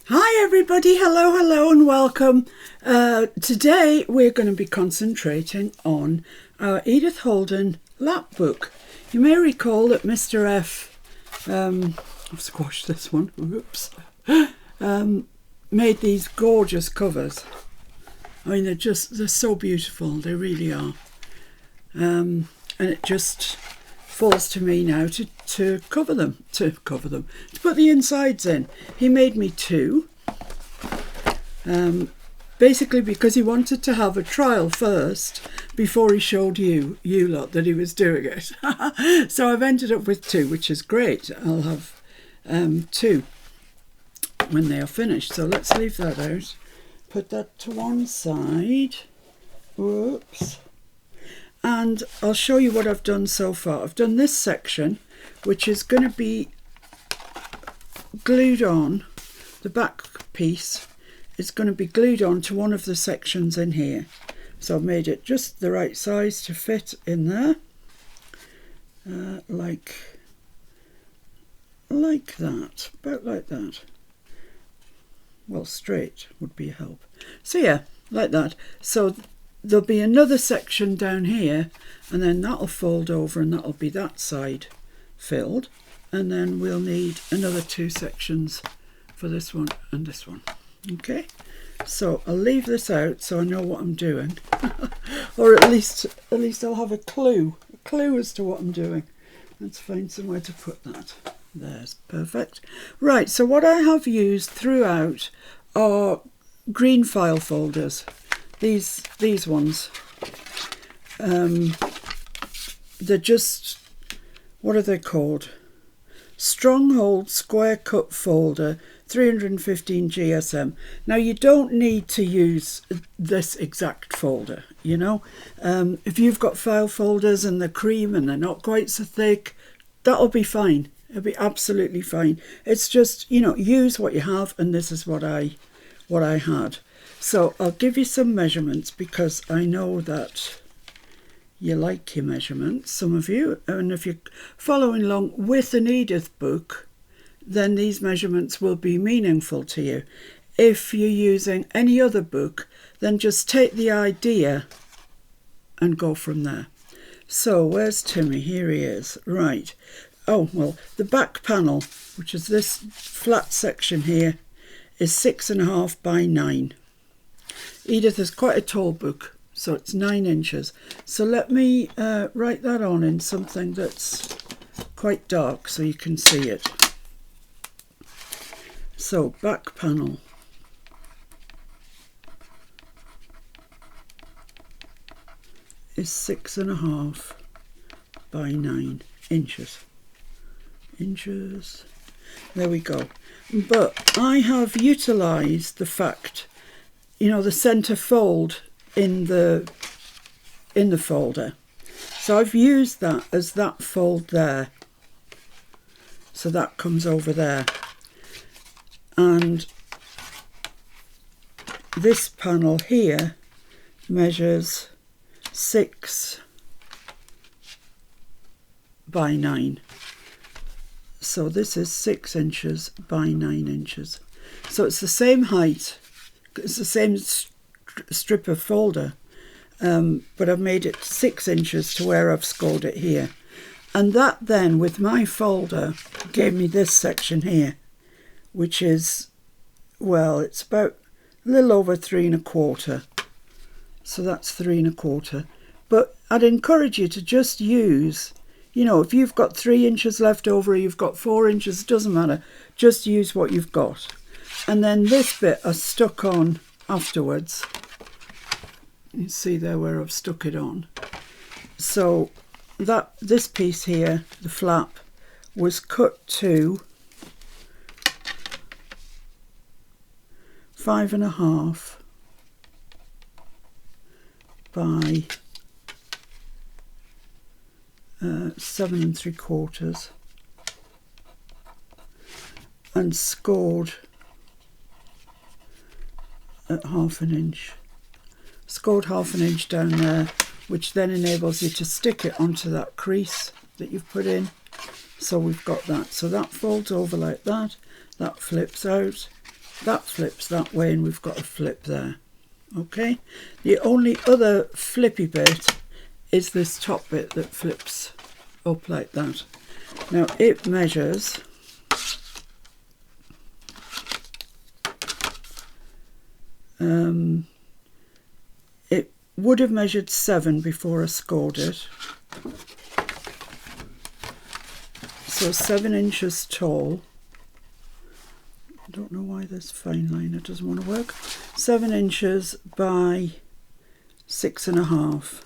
Hi everybody, hello and welcome. Today we're going to be concentrating on our Edith Holden Lapbook. You may recall that Mr. F, I've squashed this one, whoops, made these gorgeous covers. I mean they're so beautiful, they really are. And it just falls to me now to put the insides in. He made me two, basically because he wanted to have a trial first before he showed you lot that he was doing it. So I've ended up with two, which is great. I'll have two when they are finished. So let's leave that out, put that to one side. Whoops. And I'll show you what I've done so far. I've done this section, which is going to be glued on. The back piece is going to be glued on to one of the sections in here. So I've made it just the right size to fit in there, like that, about like that. Well, straight would be a help. So yeah, like that. So there'll be another section down here, and then that'll fold over and that'll be that side filled, and then we'll need another two sections for this one and this one. Okay, so I'll leave this out so I know what I'm doing or at least I'll have a clue as to what I'm doing. Let's find somewhere to put that. There's perfect. Right, so what I have used throughout are green file folders. These ones, they're just, what are they called? Stronghold Square Cut Folder 315 GSM. Now you don't need to use this exact folder, you know. If you've got file folders and they're cream and they're not quite so thick, that'll be fine. It'll be absolutely fine. It's just, you know, use what you have, and this is what I had. So I'll give you some measurements because I know that you like your measurements, some of you, and if you're following along with an Edith book, then these measurements will be meaningful to you. If you're using any other book, then just take the idea and go from there. So where's Timmy? Here he is. Right. Oh, well, the back panel, which is this flat section here, is 6.5 by 9. Edith is quite a tall book, so it's 9 inches. So let me write that on in something that's quite dark so you can see it. So back panel is 6.5 by 9 inches. There we go. But I have utilised the fact, you know, the centre fold in the folder. So I've used that as that fold there. So that comes over there. And this panel here measures 6 by 9. So this is 6 inches by 9 inches. So it's the same height. It's the same strip of folder, but I've made it 6 inches to where I've scored it here. And that then, with my folder, gave me this section here, which is, well, it's about a little over 3 1/4. So that's 3 1/4. But I'd encourage you to just use, you know, if you've got 3 inches left over, or you've got 4 inches, it doesn't matter. Just use what you've got. And then this bit I stuck on afterwards. You see there where I've stuck it on. So this piece here, the flap, was cut to 5.5 by 7 3/4 and scored at 1/2 inch. Scored 1/2 inch down there, which then enables you to stick it onto that crease that you've put in. So we've got that. So that folds over like that. That flips out. that flips that way and we've got a flip there. Okay, the only other flippy bit is this top bit that flips up like that. Now it measures it would have measured 7 before I scored it, so 7 inches tall. I don't know why this fine liner doesn't want to work. 7 inches by 6.5.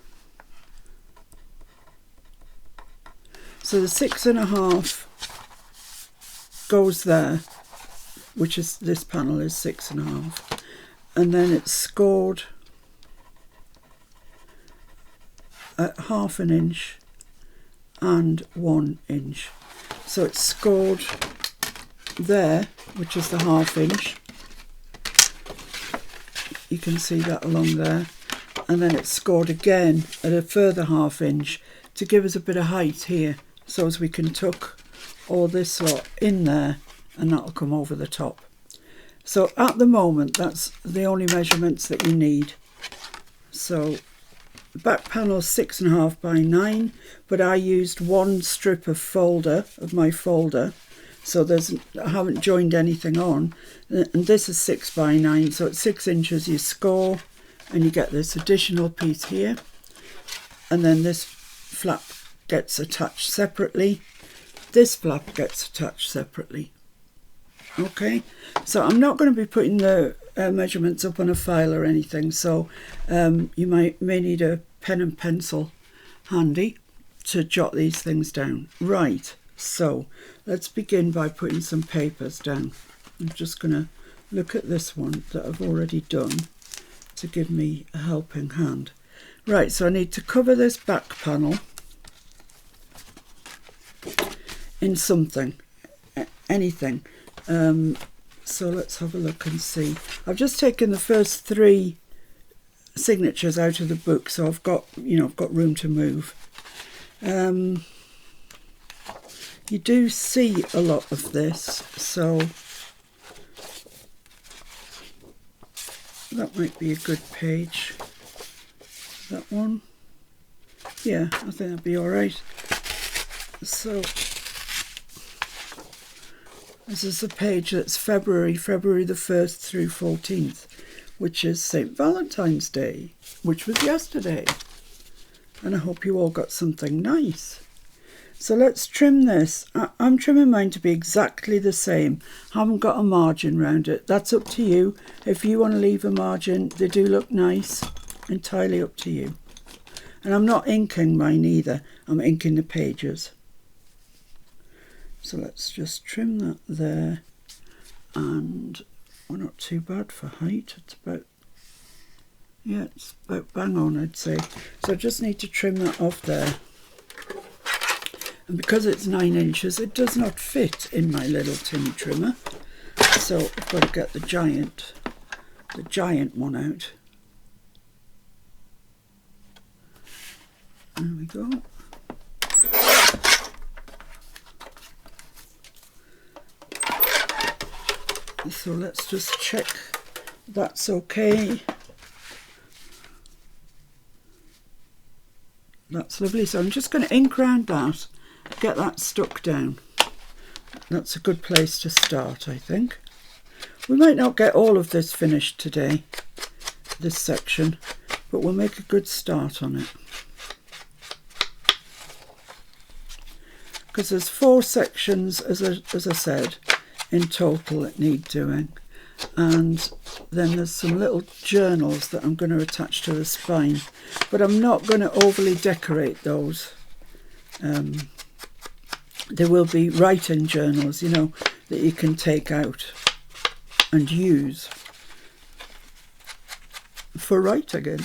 So the 6.5 goes there, which is, this panel is 6.5, and then it's scored at 1/2 inch and 1 inch. So it's scored there, which is the 1/2 inch. You can see that along there, and then it's scored again at a further 1/2 inch to give us a bit of height here, so as we can tuck all this lot in there, and that'll come over the top. So at the moment that's the only measurements that you need. So the back panel is 6.5 by 9, but I used 1 strip of folder, of my folder, so I haven't joined anything on, and this is 6 by 9, so at 6 inches you score and you get this additional piece here, and then this flap gets attached separately, this flap gets attached separately. Okay, so I'm not going to be putting the measurements up on a file or anything, so you may need a pen and pencil handy to jot these things down. Right, so let's begin by putting some papers down. I'm just going to look at this one that I've already done to give me a helping hand. Right, so I need to cover this back panel in something, anything. So let's have a look and see. I've just taken the first 3 signatures out of the book, so I've got, I've got room to move. You do see a lot of this, so that might be a good page. That one, yeah, I think that'd be all right. So this is the page that's February the 1st through 14th, which is St. Valentine's Day, which was yesterday. And I hope you all got something nice. So let's trim this. I'm trimming mine to be exactly the same. I haven't got a margin around it. That's up to you. If you want to leave a margin, they do look nice. Entirely up to you. And I'm not inking mine either. I'm inking the pages. So let's just trim that there. And we're not too bad for height. It's about, yeah, it's about bang on, I'd say. So I just need to trim that off there. And because it's 9 inches, it does not fit in my little tin trimmer. So I've got to get the giant one out. There we go. So let's just check that's okay. That's lovely. So I'm just going to ink around that, get that stuck down. That's a good place to start, I think. We might not get all of this finished today, this section, but we'll make a good start on it. Because there's 4 sections, as I said, in total that need doing. And then there's some little journals that I'm going to attach to the spine, but I'm not going to overly decorate those. There will be writing journals, you know, that you can take out and use for writing.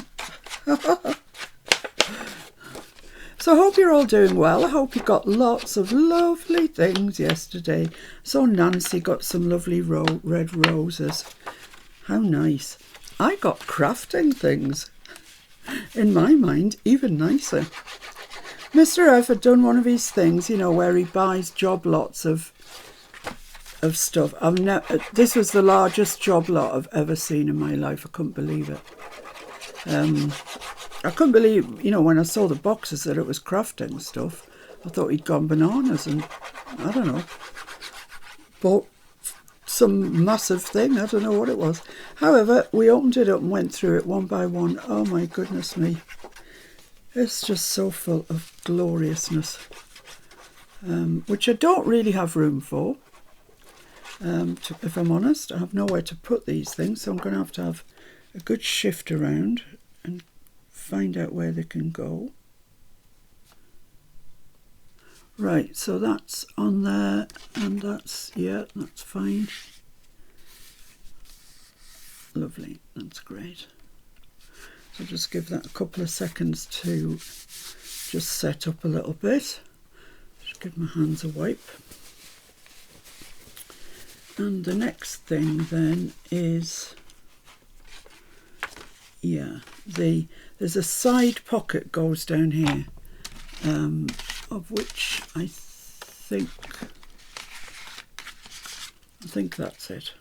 So I hope you're all doing well. I hope you got lots of lovely things yesterday. So Nancy got some lovely red roses. How nice. I got crafting things. In my mind, even nicer. Mr. F had done one of his things, you know, where he buys job lots of of stuff. This was the largest job lot I've ever seen in my life. I couldn't believe it. I couldn't believe, you know, when I saw the boxes that it was crafting stuff. I thought he'd gone bananas and, I don't know, bought some massive thing. I don't know what it was. However, we opened it up and went through it one by one. Oh my goodness me. It's just so full of gloriousness, which I don't really have room for. If I'm honest, I have nowhere to put these things, so I'm going to have a good shift around and find out where they can go. Right, so that's on there, and that's fine. Lovely, that's great. So just give that a couple of seconds to just set up a little bit. Just give my hands a wipe. And the next thing then is, there's a side pocket goes down here, of which I think that's it.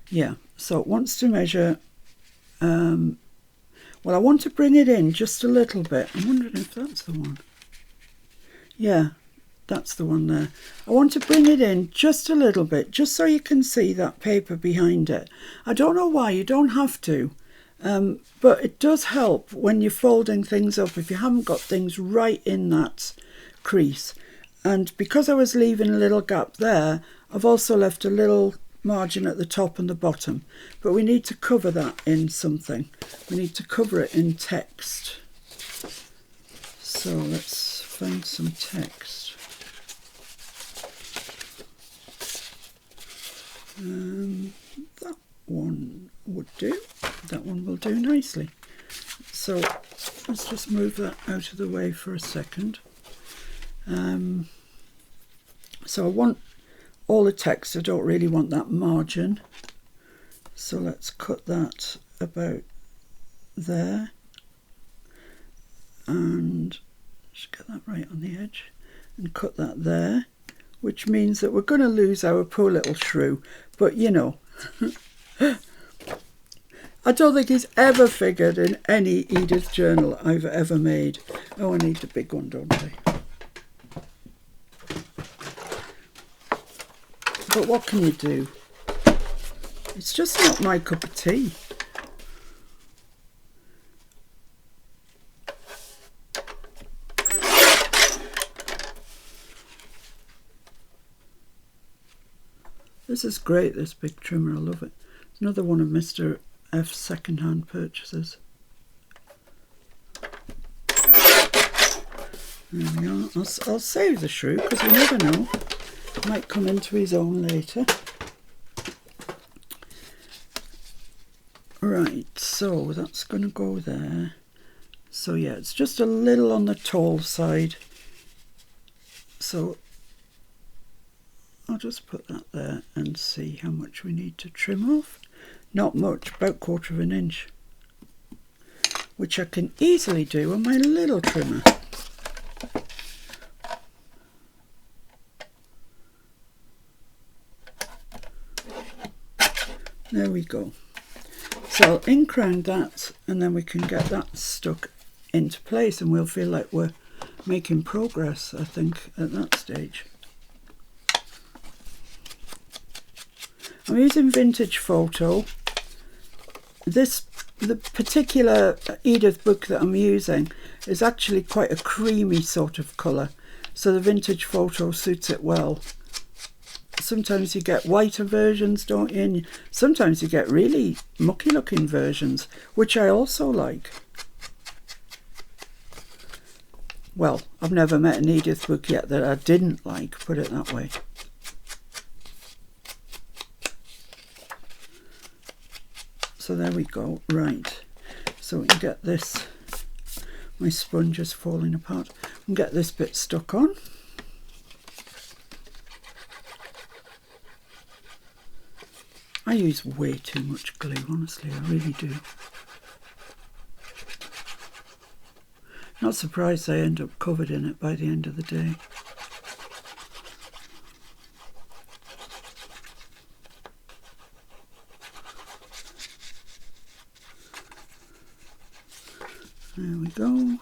Yeah, so it wants to measure, well, I want to bring it in just a little bit. I'm wondering if that's the one. Yeah, that's the one there. I want to bring it in just a little bit, just so you can see that paper behind it. I don't know why, you don't have to, but it does help when you're folding things up if you haven't got things right in that crease. And because I was leaving a little gap there, I've also left a little margin at the top and the bottom, but we need to cover that in something. We need to cover it in text. So let's find some text. That one would do. That one will do nicely. So let's just move that out of the way for a second. So I want all the text. I don't really want that margin. So let's cut that about there. And just get that right on the edge. And cut that there. Which means that we're going to lose our poor little shrew. But, you know, I don't think he's ever figured in any Edith journal I've ever made. Oh, I need the big one, don't I? But what can you do? It's just not my cup of tea. This is great, this big trimmer, I love it. Another one of Mr. F's second-hand purchases. There we are. I'll save the shrew because you never know. Might come into his own later. Right, so that's going to go there. So yeah, it's just a little on the tall side. So I'll just put that there and see how much we need to trim off. Not much, about 1/4 of an inch. Which I can easily do on my little trimmer. There we go. So I'll ink round that and then we can get that stuck into place and we'll feel like we're making progress, I think, at that stage. I'm using Vintage Photo. The particular Edith book that I'm using is actually quite a creamy sort of colour, so the Vintage Photo suits it well. Sometimes you get whiter versions, don't you? And sometimes you get really mucky looking versions, which I also like. Well, I've never met an Edith book yet that I didn't like, put it that way. So there we go. Right, so we can get this, my sponge is falling apart, and get this bit stuck on. I use way too much glue, honestly, I really do. Not surprised I end up covered in it by the end of the day. There we go.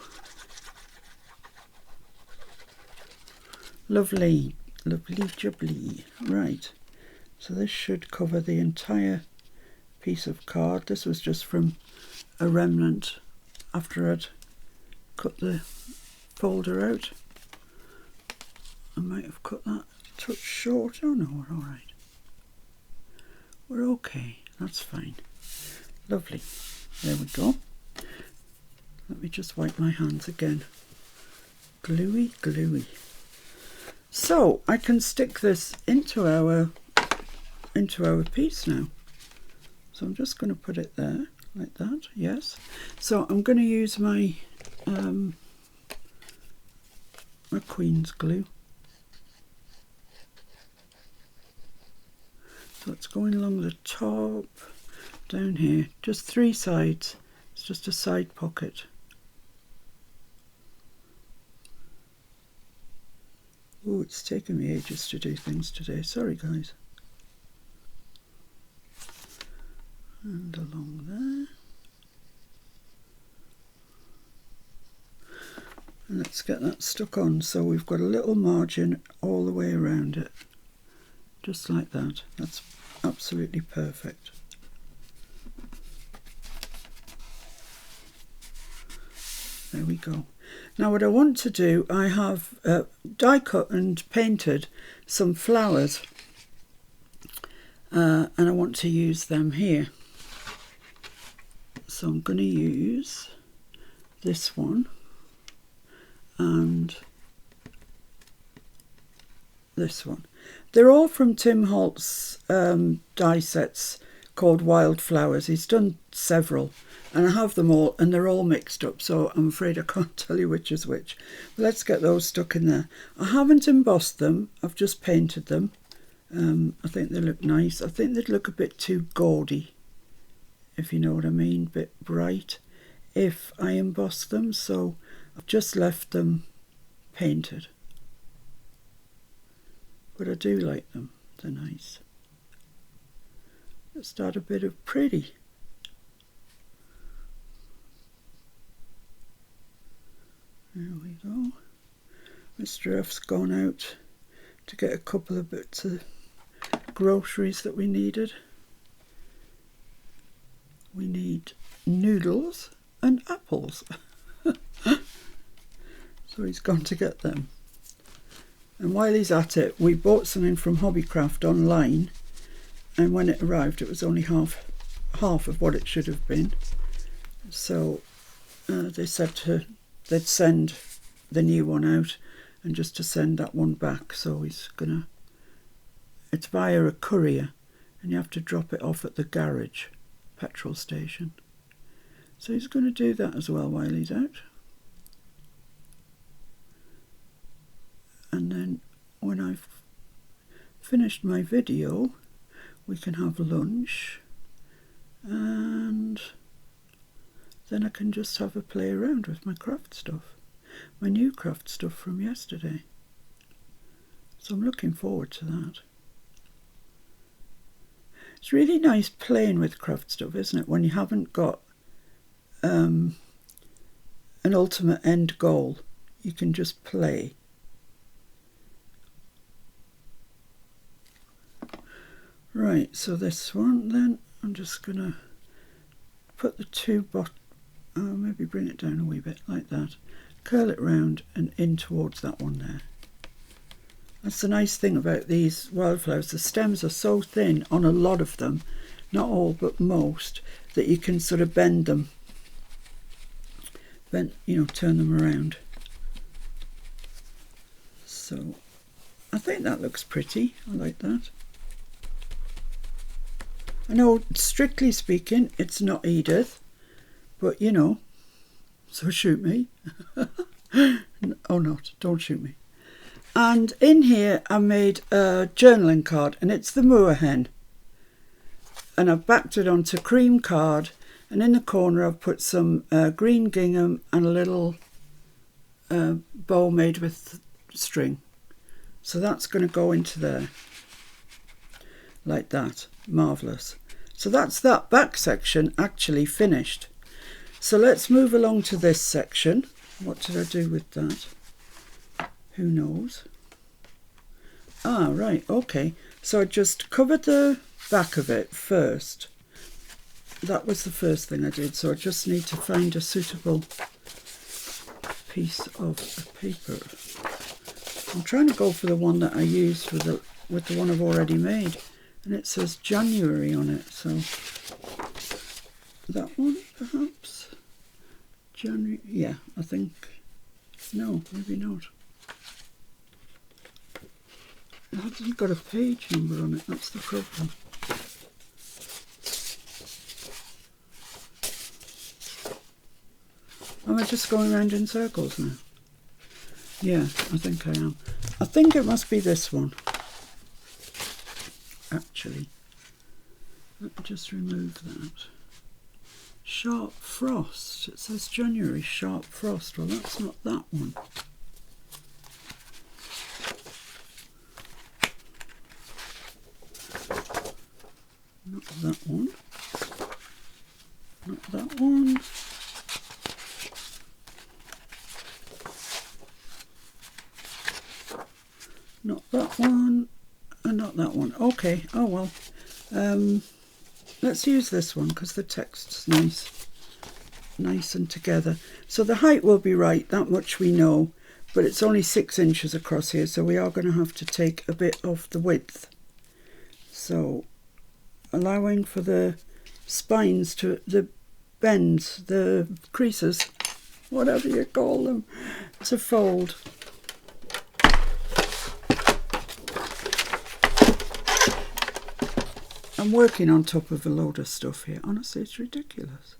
Lovely, lovely jubbly. Right, so this should cover the entire piece of card. This was just from a remnant after I'd cut the folder out. I might have cut that a touch short. Oh no, we're all right. We're okay, that's fine. Lovely, there we go. Let me just wipe my hands again. Gluey, gluey. So I can stick this into our piece now. So I'm just going to put it there like that. Yes. So I'm going to use my my Queen's glue. So it's going along the top, down here, just 3 sides. It's just a side pocket. Oh, it's taken me ages to do things today. Sorry, guys. And along there. And let's get that stuck on. So we've got a little margin all the way around it. Just like that. That's absolutely perfect. There we go. Now what I want to do, I have die cut and painted some flowers and I want to use them here. So I'm going to use this one and this one. They're all from Tim Holt's die sets called Wildflowers. He's done several and I have them all and they're all mixed up, so I'm afraid I can't tell you which is which. Let's get those stuck in there. I haven't embossed them, I've just painted them. I think they look nice. I think they'd look a bit too gaudy, if you know what I mean, a bit bright if I emboss them, so I've just left them painted. But I do like them, they're nice. Let's start a bit of pretty. There we go. Mr. F's gone out to get a couple of bits of groceries that we needed. We need noodles and apples. So he's gone to get them. And while he's at it, we bought something from Hobbycraft online, and when it arrived it was only half of what it should have been. So they said they'd send the new one out and just to send that one back. So he's gonna, it's via a courier and you have to drop it off at the garage petrol station. So he's going to do that as well while he's out. And then when I've finished my video, we can have lunch and then I can just have a play around with my craft stuff, my new craft stuff from yesterday. So I'm looking forward to that. It's really nice playing with craft stuff, isn't it, when you haven't got an ultimate end goal. You can just play. Right, so this one then, I'm just going to put the two maybe bring it down a wee bit like that, curl it round and in towards that one there. That's the nice thing about these wildflowers, the stems are so thin on a lot of them, not all but most, that you can sort of bend them, turn them around. So I think that looks pretty, I like that. I know, strictly speaking, it's not Edith, but you know, so shoot me. Oh, not, don't shoot me. And in here I made a journaling card, and it's the moor hen. And I've backed it onto cream card, and in the corner I've put some green gingham and a little bow made with string. So that's going to go into there, like that. Marvellous. So that's that back section actually finished. So let's move along to this section. What did I do with that? Who knows? Ah, right, okay. So I just covered the back of it first. That was the first thing I did. So I just need to find a suitable piece of paper. I'm trying to go for the one that I used with the one I've already made. And it says January on it, so that one perhaps? January, yeah, I think. No, maybe not. It hasn't got a page number on it, that's the problem. Am I just going around in circles now? Yeah, I think I am. I think it must be this one. Actually, let me just remove that. Sharp Frost. It says January Sharp Frost. Well, that's not that one. Not that one. Not that one. Not that one. And not that one. Okay, oh well. Let's use this one because the text's nice and together. So the height will be right, that much we know, but it's only 6 inches across here, so we are going to have to take a bit of the width. So allowing for the spines to, the bends, the creases, whatever you call them, to fold. I'm working on top of a load of stuff here. Honestly, it's ridiculous.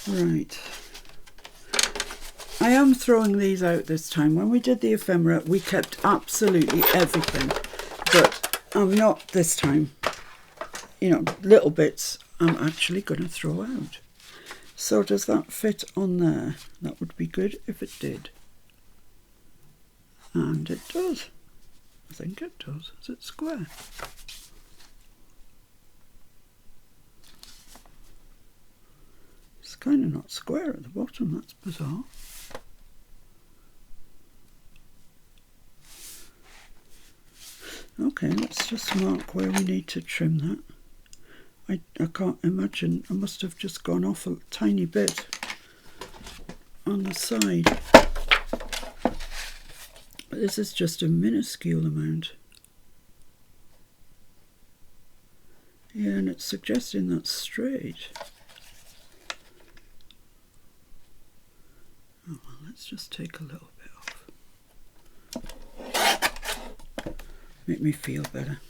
Right. I am throwing these out this time. When we did the ephemera, we kept absolutely everything. But I'm not this time. You know, little bits I'm actually going to throw out. So does that fit on there? That would be good if it did. And it does. I think it does. Is it square? It's kind of not square at the bottom. That's bizarre. Okay, let's just mark where we need to trim that. I can't imagine, I must have just gone off a tiny bit on the side. But this is just a minuscule amount. Yeah, and it's suggesting that's straight. Oh well, let's just take a little bit off. Make me feel better.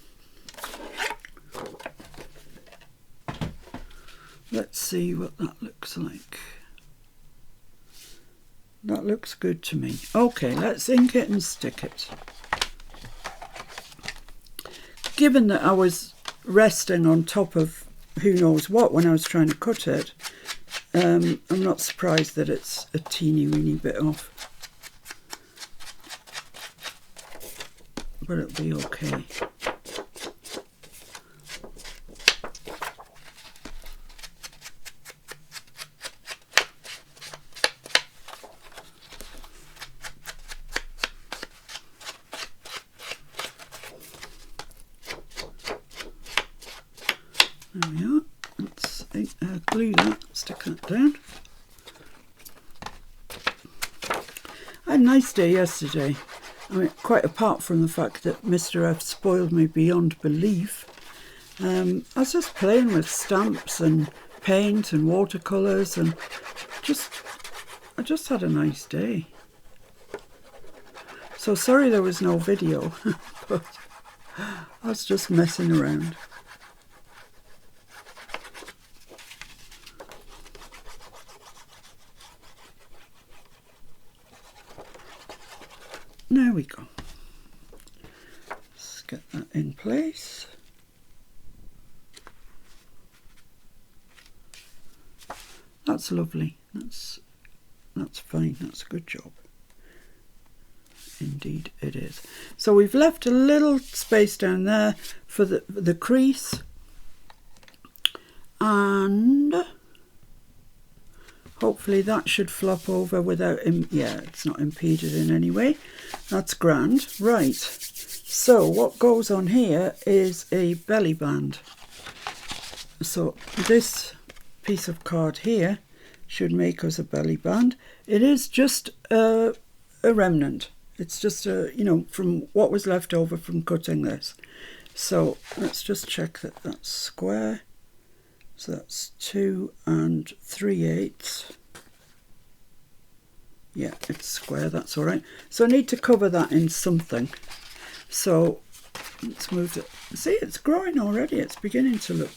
Let's see what that looks like. That looks good to me. Okay, let's ink it and stick it. Given that I was resting on top of who knows what when I was trying to cut it, I'm not surprised that it's a teeny weeny bit off. But it'll be okay. There we are. Let's glue that, stick that down. I had a nice day yesterday. I mean, quite apart from the fact that Mr. F spoiled me beyond belief. I was just playing with stamps and paint and watercolours and I just had a nice day. So sorry there was no video, but I was just messing around. There we go. Let's get that in place. that's lovely. That's fine. That's a good job. Indeed it is. So we've left a little space down there for the crease, and hopefully that should flop over without, yeah, it's not impeded in any way. That's grand. Right, so what goes on here is a belly band. So this piece of card here should make us a belly band. It is just a remnant. It's just you know, from what was left over from cutting this. So let's just check that that's square. So that's 2 3/8. Yeah, it's square, that's all right. So I need to cover that in something. So let's move it. See, it's growing already. It's beginning to look,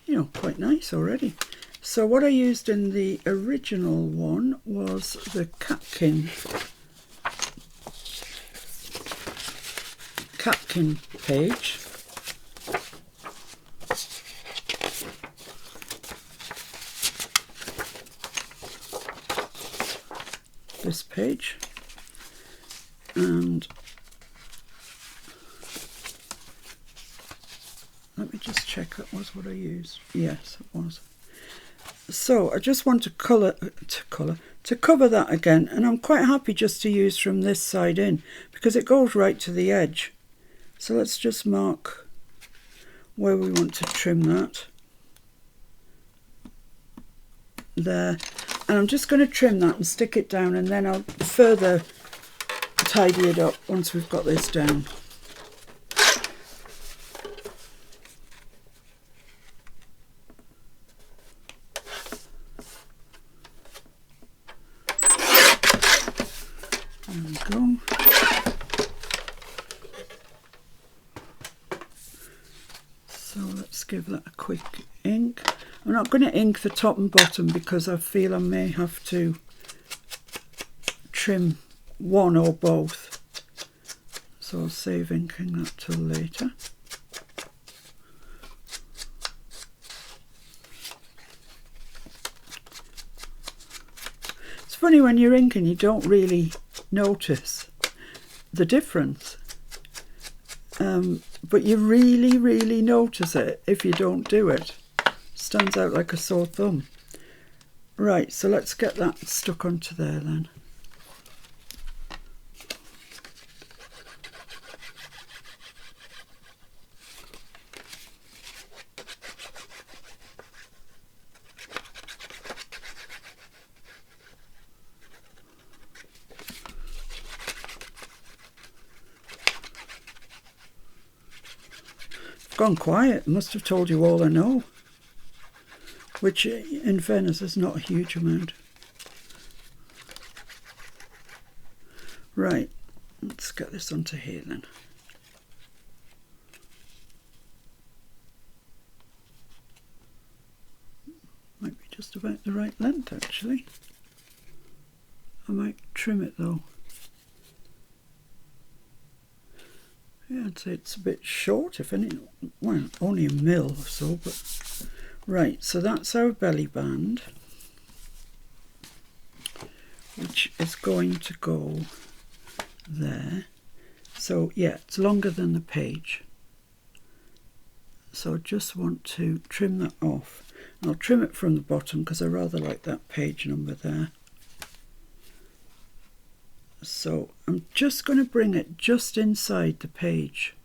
you know, quite nice already. So what I used in the original one was the Catkin page. This page, and let me just check that was what I used. Yes, it was. So I just want to cover that again, and I'm quite happy just to use from this side in because it goes right to the edge. So let's just mark where we want to trim that. There. And I'm just going to trim that and stick it down, and then I'll further tidy it up once we've got this down. There we go. So let's give that a quick ink. I'm not going to ink the top and bottom because I feel I may have to trim one or both. So I'll save inking that till later. It's funny when you're inking, you don't really notice the difference. But you really, really notice it if you don't do it. Stands out like a sore thumb. Right, so let's get that stuck onto there then. I've gone quiet. I must have told you all I know. Which, in fairness, is not a huge amount. Right, let's get this onto here then. Might be just about the right length, actually. I might trim it though. Yeah, I'd say it's a bit short, if any. Well, only a mil or so, but... Right, so that's our belly band, which is going to go there. So yeah, it's longer than the page. So I just want to trim that off. I'll trim it from the bottom because I rather like that page number there. So I'm just going to bring it just inside the page.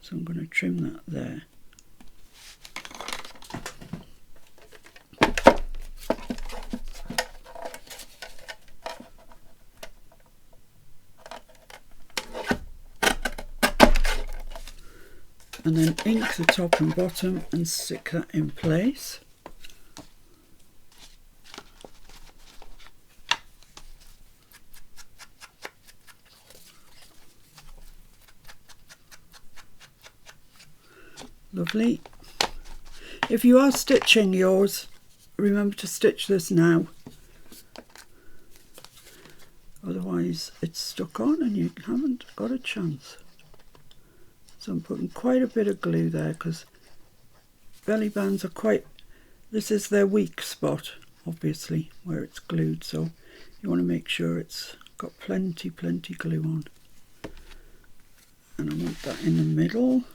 So I'm going to trim that there. And then ink the top and bottom and stick that in place. Lovely. If you are stitching yours, remember to stitch this now. Otherwise it's stuck on and you haven't got a chance. So I'm putting quite a bit of glue there because belly bands are quite This is their weak spot, obviously, where it's glued, so you want to make sure it's got plenty glue on. And I want that in the middle,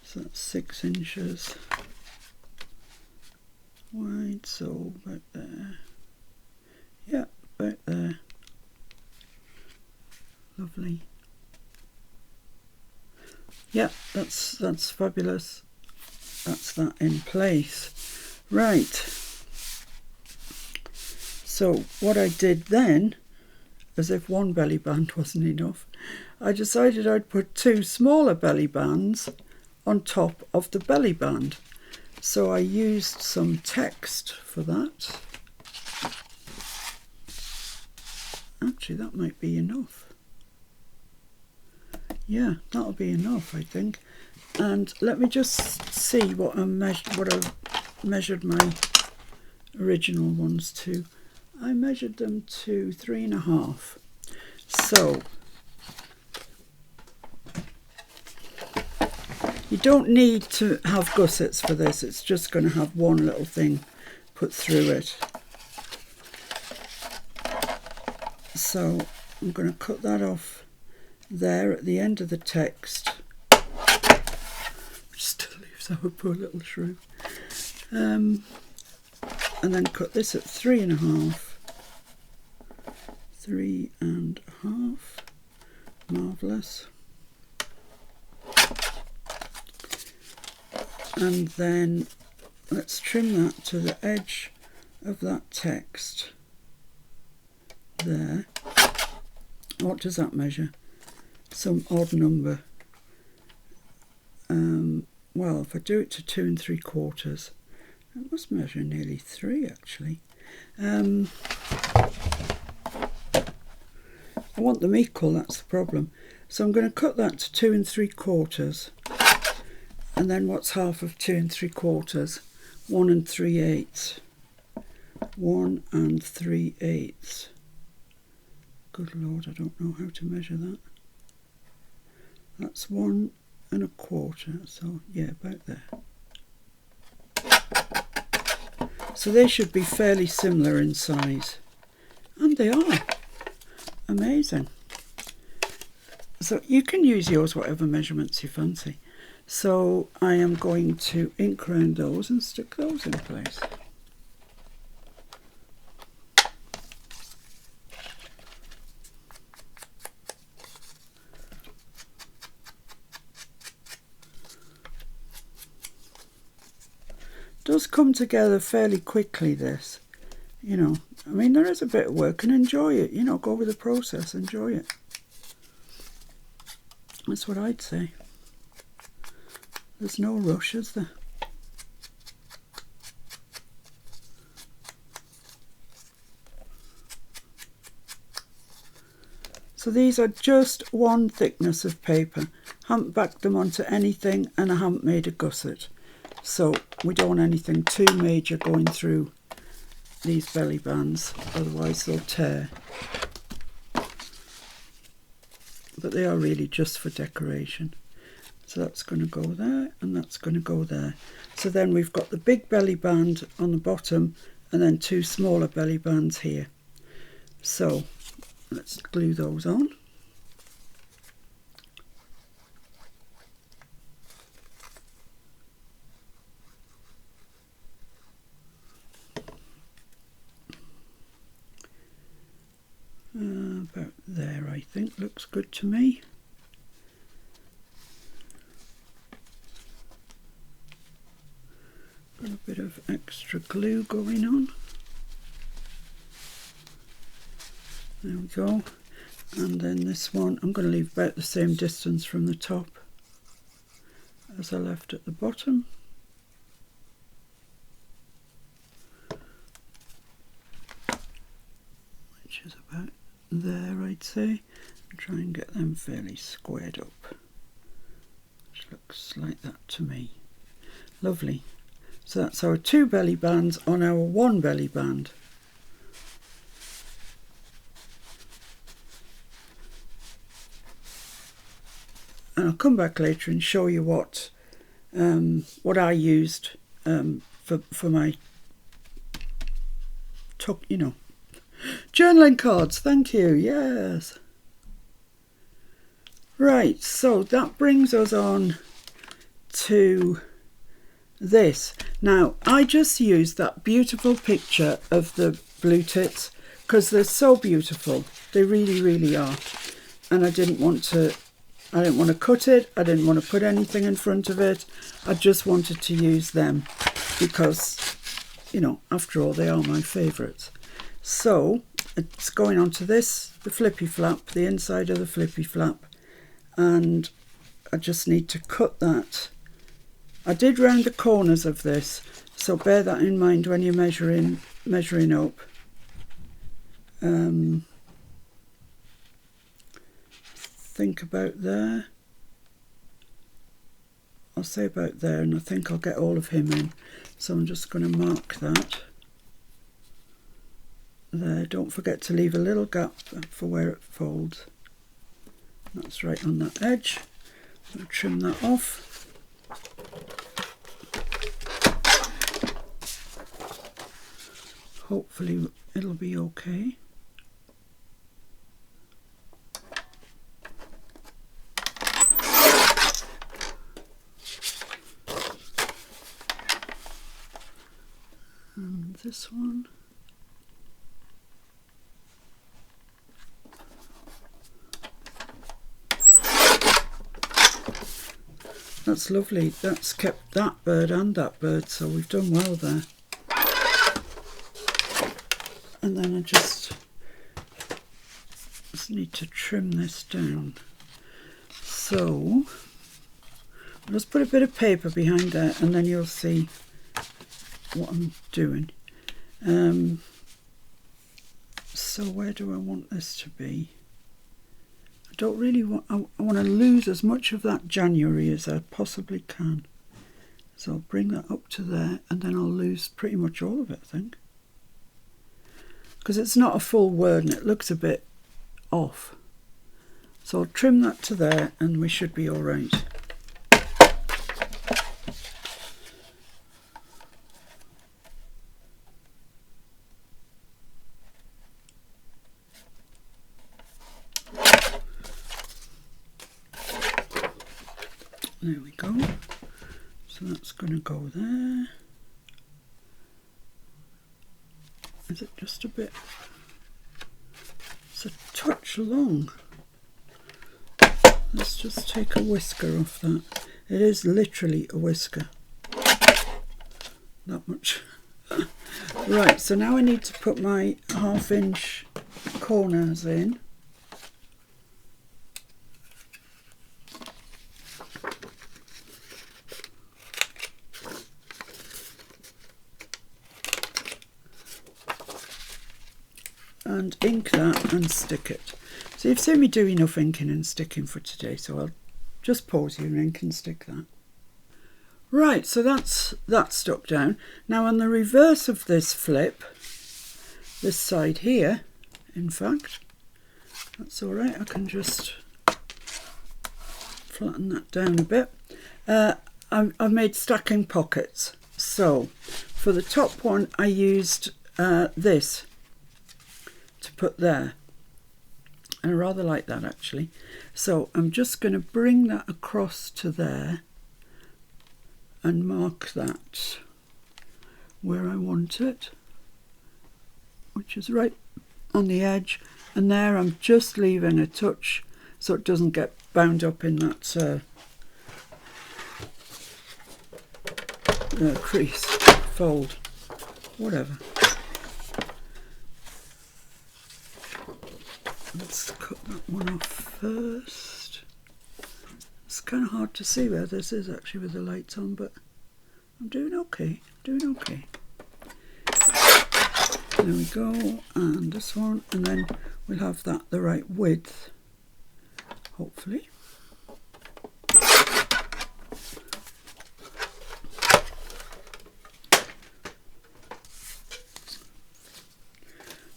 so that's 6 inches wide, so about there. Yeah, about there. Lovely. Yeah, that's fabulous. That's that in place. Right. So what I did then, as if one belly band wasn't enough, I decided I'd put 2 smaller belly bands on top of the belly band. So I used some text for that. Actually, that might be enough. Yeah, that'll be enough, I think. And let me just see what I measured my original ones to. I measured them to 3.5. So you don't need to have gussets for this. It's just going to have one little thing put through it. So I'm going to cut that off there at the end of the text, which still leaves our poor little shrew. And then cut this at 3.5. 3.5. Marvellous. And then let's trim that to the edge of that text there. What does that measure? Some odd number. Well, if I do it to 2 3/4, it must measure nearly 3 actually. I want them equal, that's the problem. So I'm going to cut that to 2 3/4. And then what's half of 2 3/4? 1 3/8. 1 3/8. Good Lord, I don't know how to measure that. That's 1 1/4. So yeah, about there. So they should be fairly similar in size. And they are. Amazing. So you can use yours whatever measurements you fancy. So I am going to ink round those and stick those in place. Does come together fairly quickly, this, you know. I mean, there is a bit of work, and enjoy it, you know, go with the process, enjoy it. That's what I'd say. There's no rush, is there? So these are just one thickness of paper. Haven't backed them onto anything, and I haven't made a gusset. So we don't want anything too major going through these belly bands, otherwise they'll tear. But they are really just for decoration. So that's going to go there, and that's going to go there. So then we've got the big belly band on the bottom, and then 2 smaller belly bands here. So let's glue those on. About there, I think, looks good to me. Got a bit of extra glue going on. There we go. And then this one, I'm going to leave about the same distance from the top as I left at the bottom. Which is about there, I'd say. Try and get them fairly squared up. Which looks like that to me. Lovely. So that's our 2 belly bands on our 1 belly band. And I'll come back later and show you what I used for for my you know, journaling cards. Thank you. Yes. Right, so that brings us on to this. Now, I just used that beautiful picture of the blue tits because they're so beautiful. They really, really are. And I didn't want to cut it. I didn't want to put anything in front of it. I just wanted to use them because, you know, after all, they are my favourites. So it's going on to this, the flippy flap, the inside of the flippy flap. And I just need to cut that. I did round the corners of this, so bear that in mind when you're measuring up. Think about there. I'll say about there, and I think I'll get all of him in. So I'm just going to mark that. There, don't forget to leave a little gap for where it folds. That's right on that edge. I'll trim that off. Hopefully it'll be okay. And this one. That's lovely. That's kept that bird and that bird, so we've done well there. And then I just need to trim this down. So I'll just put a bit of paper behind there and then you'll see what I'm doing. So where do I want this to be? I don't really want, I want to lose as much of that January as I possibly can. So I'll bring that up to there and then I'll lose pretty much all of it, I think. Because it's not a full word and it looks a bit off. So I'll trim that to there and we should be all right. There we go. So that's going to go there. Is it just a bit? It's a touch long. Let's just take a whisker off that. It is literally a whisker. That much. Right, so now I need to put my 1/2 inch corners in. And ink that and stick it. So you've seen me do enough inking and sticking for today, so I'll just pause here and ink and stick that. Right, so that's stuck down. Now on the reverse of this flip, this side here, in fact, that's all right, I can just flatten that down a bit. I've made stacking pockets. So for the top one I used this to put there, and I rather like that actually. So I'm just going to bring that across to there and mark that where I want it, which is right on the edge, and there I'm just leaving a touch so it doesn't get bound up in that crease, fold, whatever. Let's cut that one off first. It's kind of hard to see where this is actually with the lights on, but I'm doing okay, doing okay. There we go, and this one, and then we'll have that the right width, hopefully.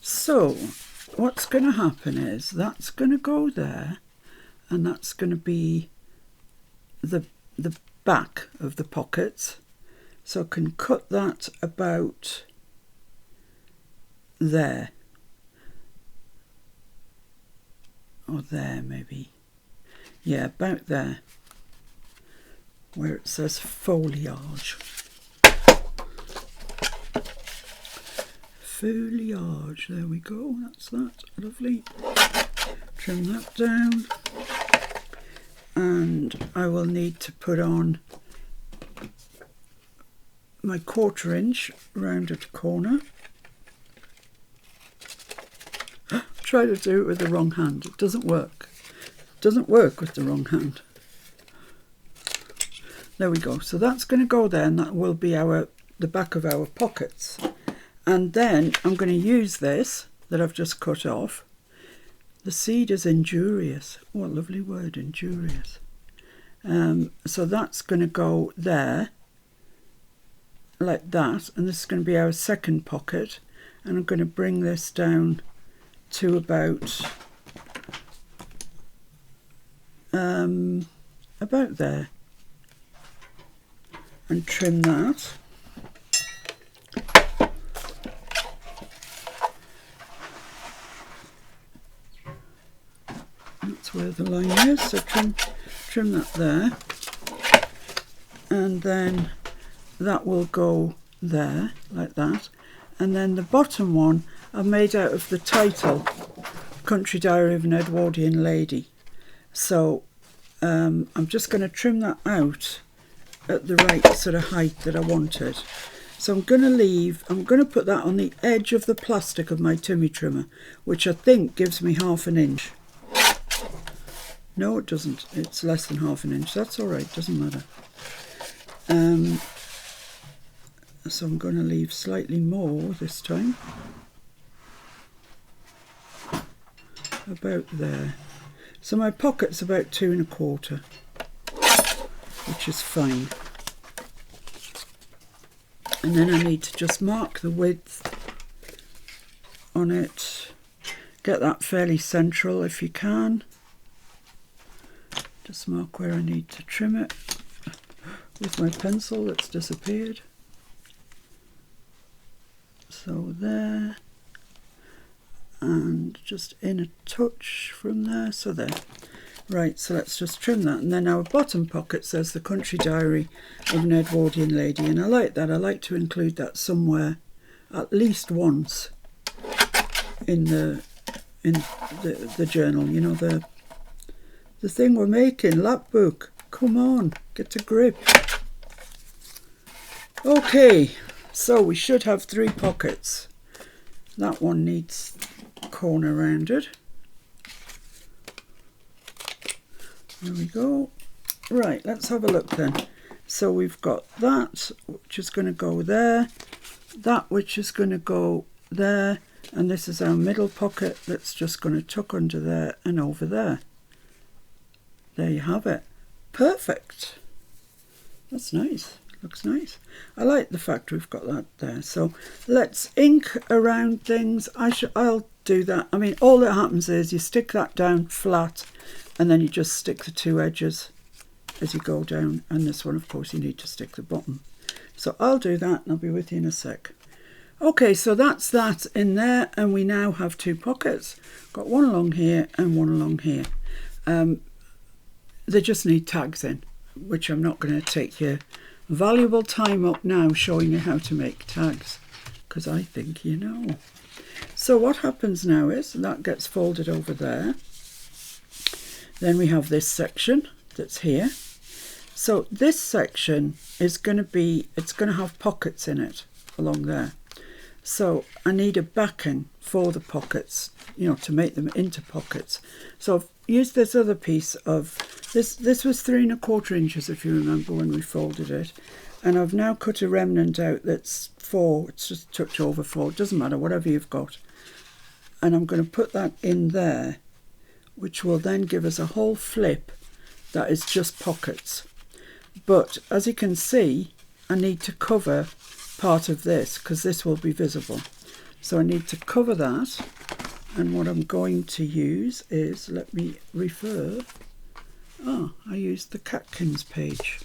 So what's going to happen is that's going to go there, and that's going to be the back of the pockets, So I can cut that about there. Or there maybe. Yeah, about there. Where it says foliage. Foliage, there we go, that's that, lovely. Trim that down. And I will need to put on my 1/4 inch rounded corner. Try to do it with the wrong hand, it doesn't work. It doesn't work with the wrong hand. There we go, so that's going to go there, and that will be the back of our pockets. And then I'm going to use this that I've just cut off. The seed is injurious. What a lovely word, injurious. So that's going to go there, like that, and this is going to be our second pocket. And I'm going to bring this down to about there. And trim that. That's where the line is, so trim that there. And then that will go there, like that. And then the bottom one I've made out of the title, Country Diary of an Edwardian Lady. So I'm just going to trim that out at the right sort of height that I wanted. So I'm going to put that on the edge of the plastic of my Timmy trimmer, which I think gives me 1/2 inch. No, it doesn't. It's less than 1/2 inch. That's all right, doesn't matter. So I'm going to leave slightly more this time. About there. So my pocket's about 2 1/4. Which is fine. And then I need to just mark the width on it. Get that fairly central if you can. Just mark where I need to trim it with my pencil that's disappeared. So there. And just in a touch from there, so there. Right, so let's just trim that. And then our bottom pocket says the Country Diary of an Edwardian Lady. And I like that. I like to include that somewhere at least once in the journal. You know, the thing we're making, Lapbook. Come on, get a grip. Okay, so we should have 3 pockets. That one needs corner rounded. There we go. Right, let's have a look then. So we've got that, which is going to go there, that which is going to go there, and this is our middle pocket that's just going to tuck under there and over there. There you have it. Perfect. That's nice. Looks nice. I like the fact we've got that there. So let's ink around things. I'll do that. I mean, all that happens is you stick that down flat, and then you just stick the 2 edges as you go down. And this one, of course, you need to stick the bottom. So I'll do that and I'll be with you in a sec. Okay, so that's that in there, and we now have 2 pockets. Got one along here and one along here. They just need tags in, which I'm not going to take your valuable time up now showing you how to make tags, because I think you know. So what happens now is that gets folded over there. Then we have this section that's here. So this section is going to be, it's going to have pockets in it along there. So I need a backing for the pockets, you know, to make them into pockets. So I've used this other piece of, this was 3 1/4 inches if you remember when we folded it. And I've now cut a remnant out that's 4, it's just a touch over 4, it doesn't matter, whatever you've got. And I'm going to put that in there, which will then give us a whole flip that is just pockets. But as you can see, I need to cover part of this because this will be visible. So I need to cover that, and what I'm going to use is, let me refer, I used the Catkins page,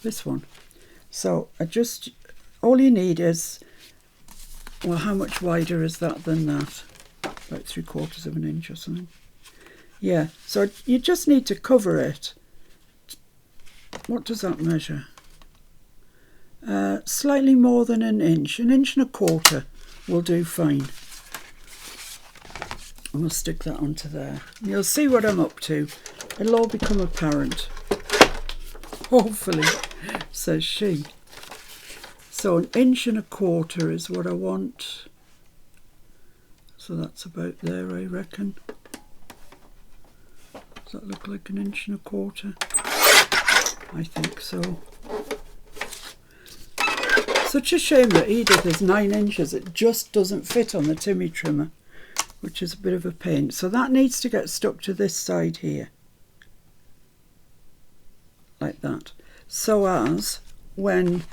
this one. So all you need is, well, how much wider is that than that? About 3/4 of an inch or something. Yeah, so you just need to cover it. What does that measure? Slightly more than an inch. 1.25 will do fine. And we'll stick that onto there. You'll see what I'm up to. It'll all become apparent. Hopefully, says she. So 1.25 inches is what I want. So that's about there, I reckon. Does that look like 1.25 inches? I think so. Such a shame that Edith is 9 inches. It just doesn't fit on the Timmy trimmer, which is a bit of a pain. So that needs to get stuck to this side here. Like that. So as when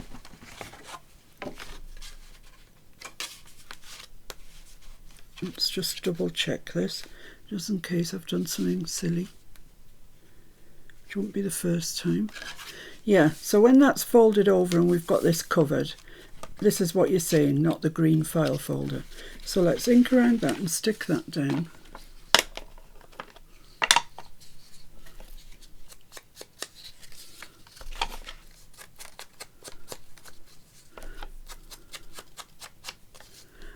let's just double check this, just in case I've done something silly, which won't be the first time. Yeah, so when that's folded over and we've got this covered, this is what you're seeing, not the green file folder. So let's ink around that and stick that down.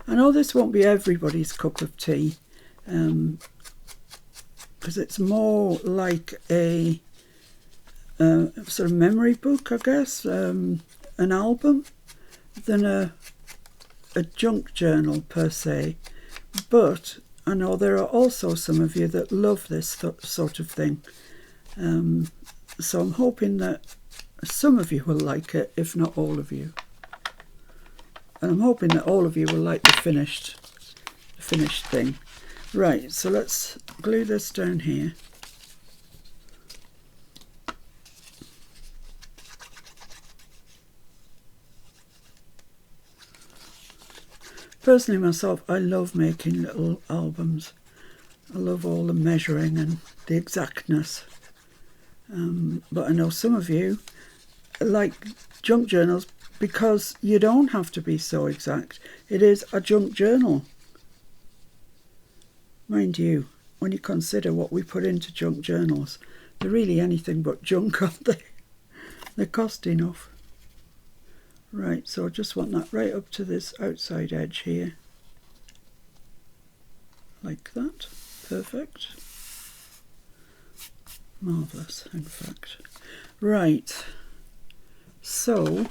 I know this won't be everybody's cup of tea, because it's more like a sort of memory book, I guess, an album, than a junk journal per se. But I know there are also some of you that love this sort of thing. So I'm hoping that some of you will like it, if not all of you. And I'm hoping that all of you will like the finished thing. Right, so let's glue this down here. Personally myself, I love making little albums. I love all the measuring and the exactness. But I know some of you like junk journals because you don't have to be so exact. It is a junk journal. Mind you, when you consider what we put into junk journals, they're really anything but junk, aren't they? They cost enough. Right, so I just want that right up to this outside edge here. Like that. Perfect. Marvellous, in fact. Right, so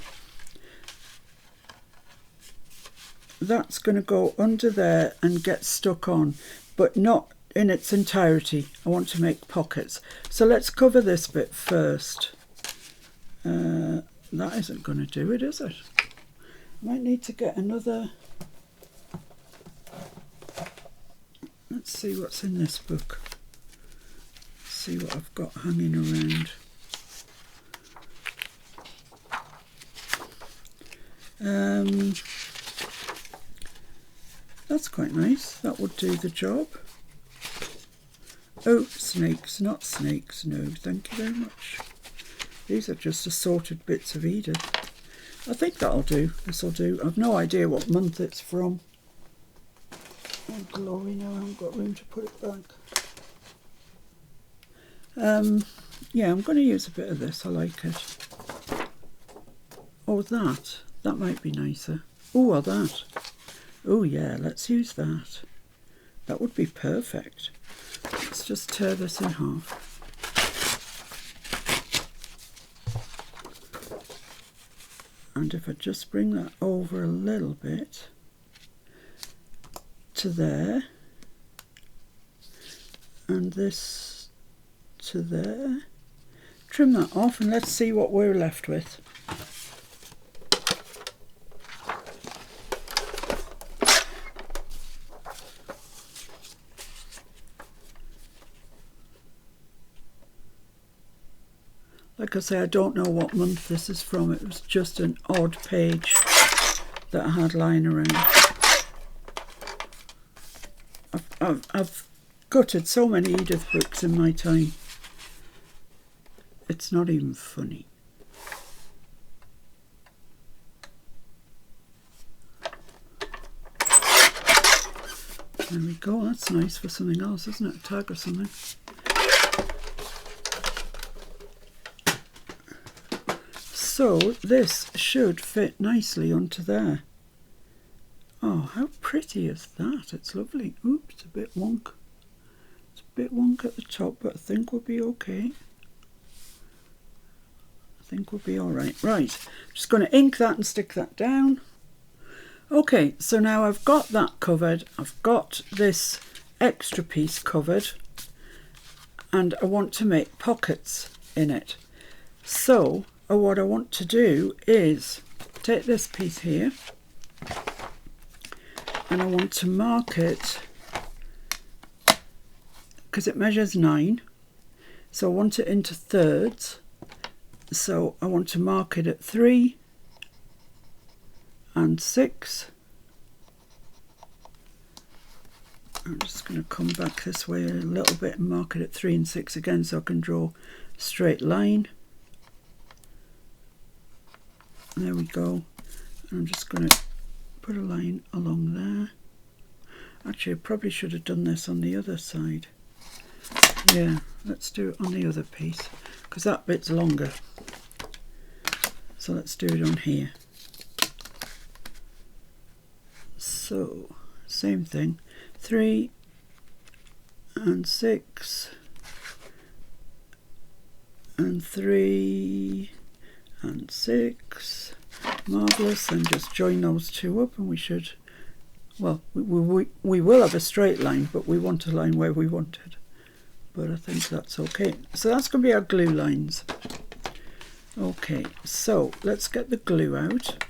that's going to go under there and get stuck on, but not in its entirety. I want to make pockets. So let's cover this bit first. That isn't going to do it, is it? Might need to get another. Let's see what's in this book. See what I've got hanging around. That's quite nice. That would do the job. Oh, snakes, not snakes. No, thank you very much. These are just assorted bits of Edith. I think that'll do. This'll do. I've no idea what month it's from. Oh, glory, now I haven't got room to put it back. Yeah, I'm going to use a bit of this. I like it. Oh, that might be nicer. Oh, or that. Oh, yeah, let's use that. That would be perfect. Let's just tear this in half. And if I just bring that over a little bit to there, and this to there, trim that off and let's see what we're left with. Like I say, I don't know what month this is from. It was just an odd page that I had lying around. I've gutted so many Edith books in my time. It's not even funny. There we go, that's nice for something else, isn't it? A tag or something. So this should fit nicely onto there. Oh, how pretty is that? It's lovely. Oops, a bit wonk. It's a bit wonk at the top, but I think we'll be okay. I think we'll be all right. Right, just going to ink that and stick that down. Okay, so now I've got that covered. I've got this extra piece covered, and I want to make pockets in it. So what I want to do is take this piece here, and I want to mark it, because it measures 9, so I want it into thirds. So I want to mark it at 3 and 6. I'm just going to come back this way a little bit and mark it at 3 and 6 again, so I can draw a straight line. There we go. And I'm just going to put a line along there. Actually, I probably should have done this on the other side. Yeah, let's do it on the other piece, because that bit's longer. So let's do it on here. So, same thing. 3 and 6 and 3 and 6. Marvellous. And just join those two up, and we should, well, we will have a straight line, but we want a line where we want it. But I think that's okay. So that's going to be our glue lines. Okay, so let's get the glue out.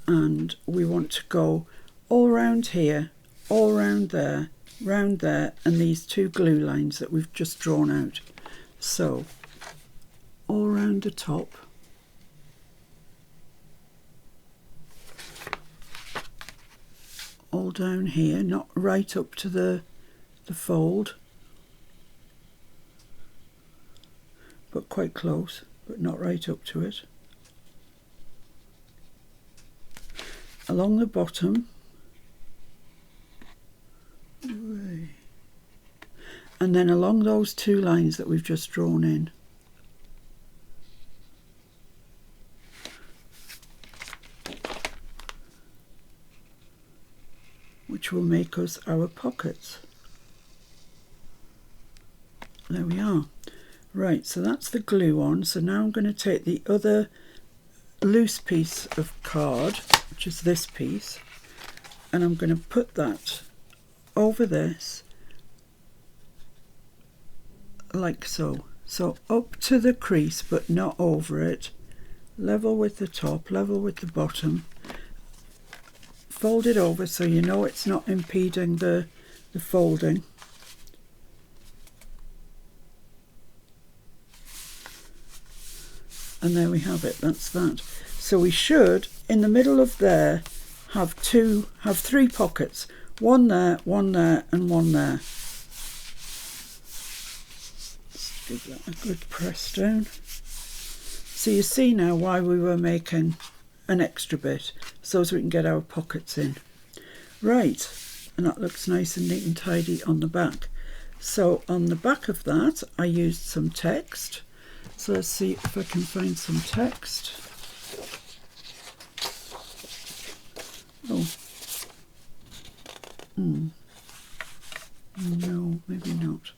And we want to go all round here, all round there, and these 2 glue lines that we've just drawn out. So all round the top, all down here, not right up to the fold, but quite close, but not right up to it. Along the bottom, and then along those 2 lines that we've just drawn in. Which will make us our pockets. There we are. Right, so that's the glue on. So now I'm going to take the other loose piece of card, which is this piece, and I'm going to put that over this, like so. So up to the crease, but not over it. Level with the top, level with the bottom. Fold it over so you know it's not impeding the folding. And there we have it, that's that. So we should, in the middle of there, have 3 pockets. One there, and one there. Let's give that a good press down. So you see now why we were making an extra bit, so as we can get our pockets in. Right, and that looks nice and neat and tidy on the back. So on the back of that, I used some text. So let's see if I can find some text. Oh. No, maybe not.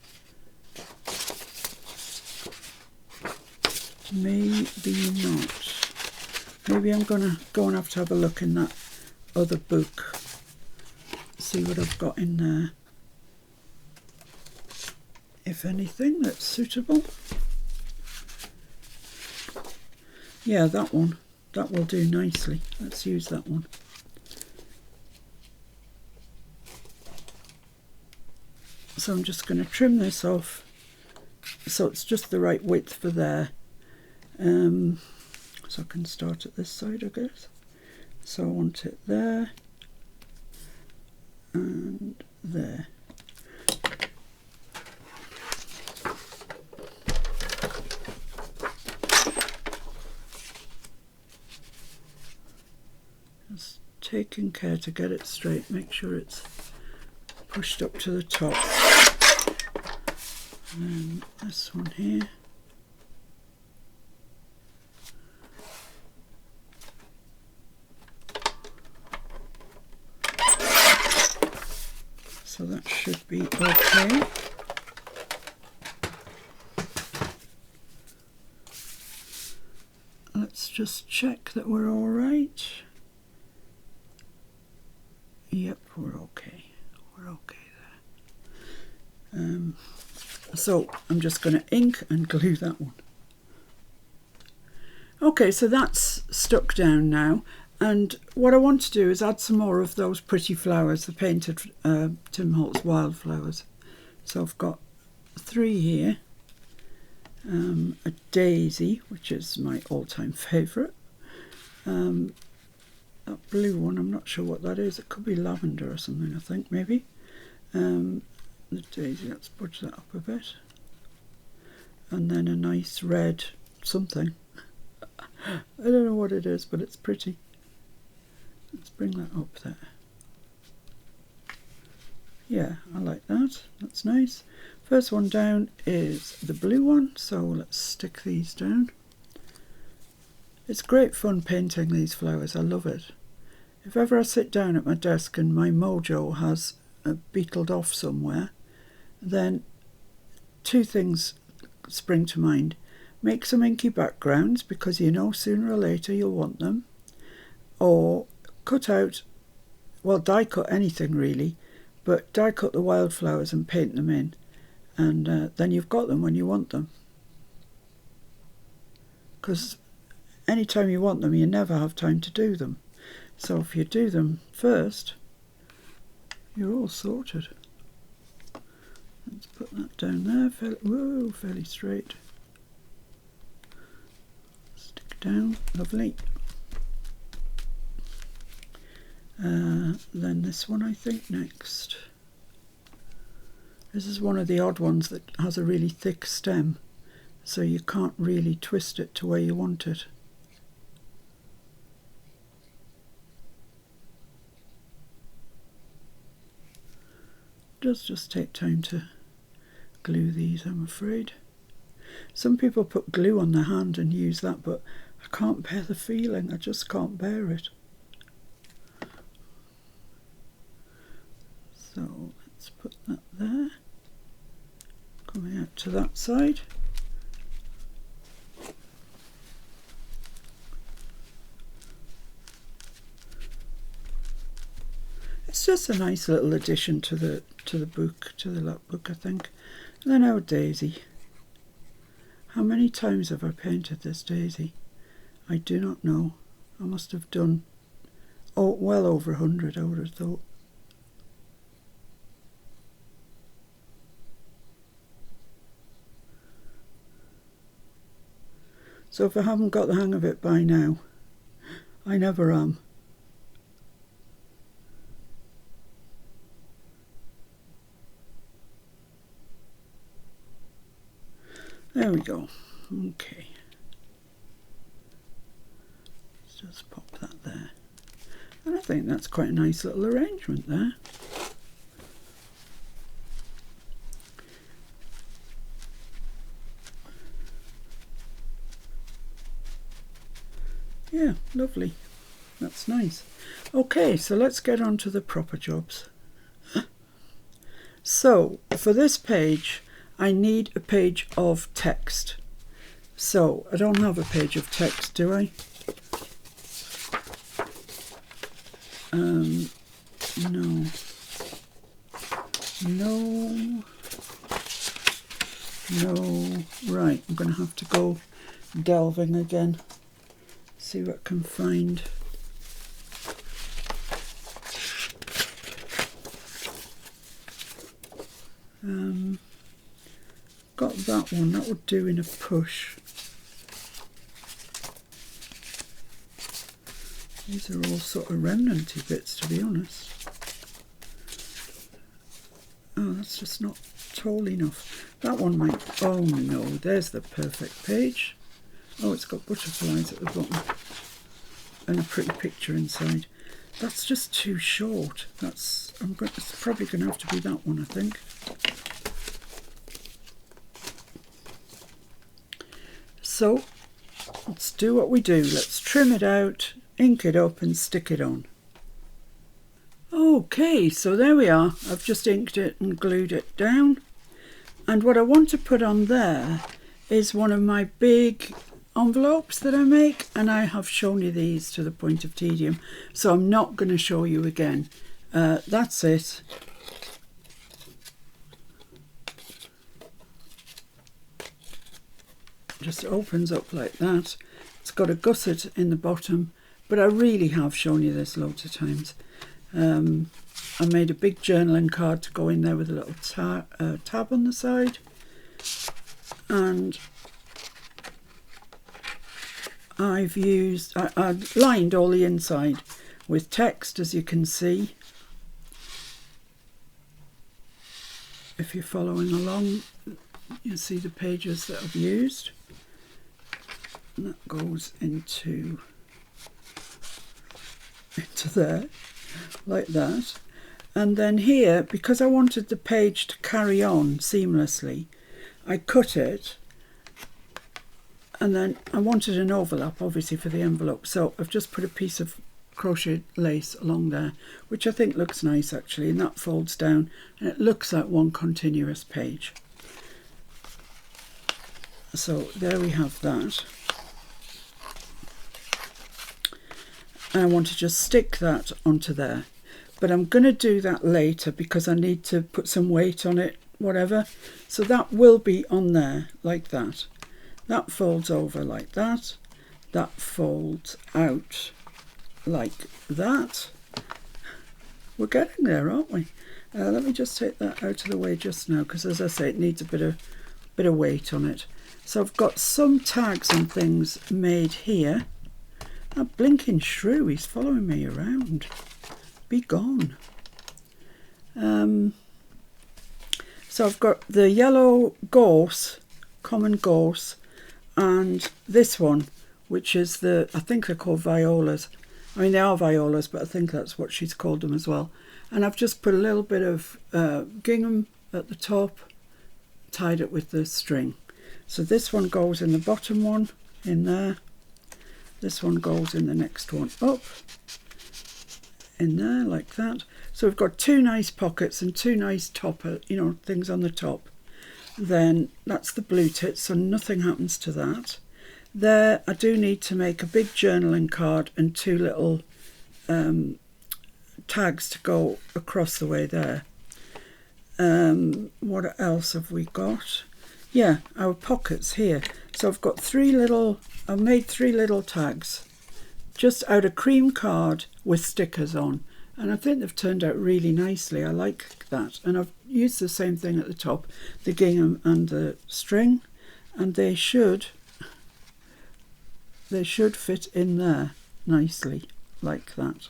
Maybe not. Maybe I'm going to go and have a look in that other book. See what I've got in there. If anything that's suitable. Yeah, that one. That will do nicely. Let's use that one. So I'm just going to trim this off so it's just the right width for there. So I can start at this side, I guess. So I want it there and there. Just taking care to get it straight. Make sure it's pushed up to the top. And then this one here. So that should be okay. Let's just check that we're all right. Yep, we're okay. We're okay there. So I'm just going to ink and glue that one. Okay, so that's stuck down now. And what I want to do is add some more of those pretty flowers, the painted Tim Holtz wildflowers. So I've got 3 here. A daisy, which is my all-time favourite. That blue one, I'm not sure what that is. It could be lavender or something, I think, maybe. The daisy, let's budge that up a bit. And then a nice red something. I don't know what it is, but it's pretty. Let's bring that up there. Yeah, I like that. That's nice. First one down is the blue one, so let's stick these down. It's great fun painting these flowers. I love it. If ever I sit down at my desk and my mojo has beetled off somewhere, then 2 things spring to mind. Make some inky backgrounds, because you know sooner or later you'll want them. Or cut out, well, die cut anything really, but die cut the wildflowers and paint them in. And then you've got them when you want them. Because anytime you want them, you never have time to do them. So if you do them first, you're all sorted. Let's put that down there, fairly straight. Stick down, lovely. Then this one I think next. This is one of the odd ones that has a really thick stem, so you can't really twist it to where you want it. Does just take time to glue these, I'm afraid. Some people put glue on their hand and use that, but I can't bear the feeling. I just can't bear it. So let's put that there. Coming out to that side. It's just a nice little addition to the book, to the Lapbook, I think. And then our daisy. How many times have I painted this daisy? I do not know. I must have done well over 100, I would have thought. So if I haven't got the hang of it by now, I never am. There we go. Okay. Let's just pop that there. And I think that's quite a nice little arrangement there. Yeah, lovely. That's nice. Okay, so let's get on to the proper jobs. So, for this page, I need a page of text. So, I don't have a page of text, do I? No. Right, I'm going to have to go delving again. See what I can find. Got that one, that would do in a push. These are all sort of remnanty bits, to be honest. Oh, that's just not tall enough. That one might, oh no, there's the perfect page. Oh, it's got butterflies at the bottom and a pretty picture inside. That's just too short. It's probably going to have to be that one, I think. So let's do what we do. Let's trim it out, ink it up and stick it on. Okay, so there we are. I've just inked it and glued it down. And what I want to put on there is one of my big envelopes that I make, and I have shown you these to the point of tedium, so I'm not going to show you again. That's it. Just opens up like that. It's got a gusset in the bottom, but I really have shown you this loads of times. I made a big journaling card to go in there with a little tab on the side, and I lined all the inside with text, as you can see. If you're following along, you'll see the pages that I've used. And that goes into there, like that. And then here, because I wanted the page to carry on seamlessly, I cut it, and then I wanted an overlap obviously for the envelope, so I've just put a piece of crochet lace along there, which I think looks nice actually, and that folds down and it looks like one continuous page. So there we have that. And I want to just stick that onto there. But I'm going to do that later because I need to put some weight on it, whatever. So that will be on there like that. That folds over like that. That folds out like that. We're getting there, aren't we? Let me just take that out of the way just now, because as I say, it needs a bit of weight on it. So I've got some tags and things made here. That blinking shrew, he's following me around. Be gone. So I've got the yellow gorse, common gorse, and this one, which is I think they're called violas. I mean, they are violas, but I think that's what she's called them as well. And I've just put a little bit of gingham at the top, tied it with the string. So this one goes in the bottom one, in there. This one goes in the next one up, in there like that. So we've got two nice pockets and two nice things on the top. Then that's the blue tit, so nothing happens to that. There I do need to make a big journaling card and two little tags to go across the way there. What else have we got? Yeah, our pockets here. So I've got I've made three little tags just out of cream card with stickers on, and I think they've turned out really nicely. I like that, and I've used the same thing at the top, the gingham and the string, and they should fit in there nicely like that.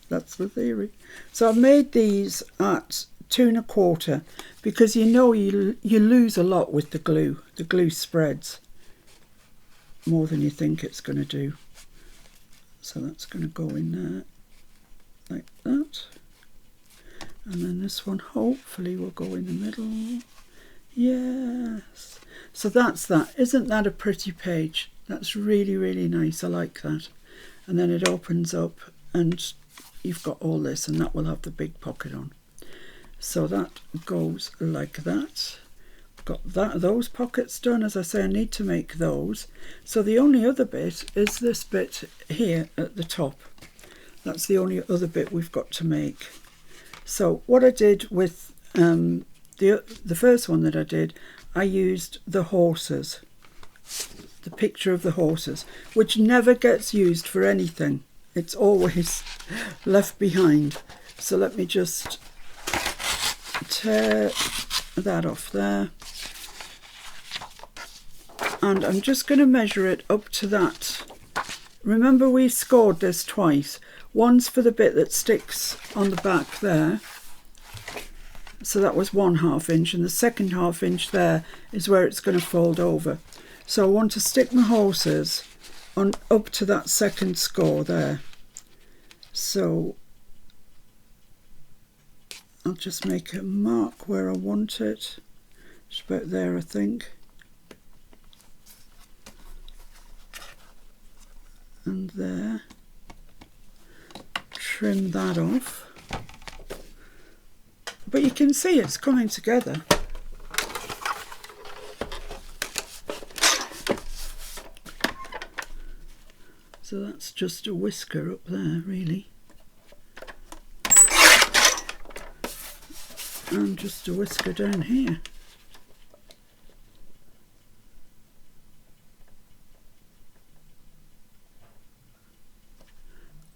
That's the theory. So I've made these at 2 1/4 because you lose a lot with the glue. The glue spreads more than you think it's going to do. So that's going to go in there like that. And then this one hopefully will go in the middle. Yes. So that's that. Isn't that a pretty page? That's really, really nice. I like that. And then it opens up and you've got all this, and that will have the big pocket on. So that goes like that. Got those pockets done. As I say, I need to make those. So the only other bit is this bit here at the top. That's the only other bit we've got to make. So what I did with the first one that I did, I used the horses, the picture of the horses, which never gets used for anything. It's always left behind. So let me just tear that off there. And I'm just going to measure it up to that. Remember, we scored this twice. Once for the bit that sticks on the back there. So that was 1/2 inch, and the second 1/2 inch there is where it's going to fold over. So I want to stick my horses on up to that second score there. So I'll just make a mark where I want it, just about there I think, and there. Trim that off, but you can see it's coming together. So that's just a whisker up there really, and just a whisker down here.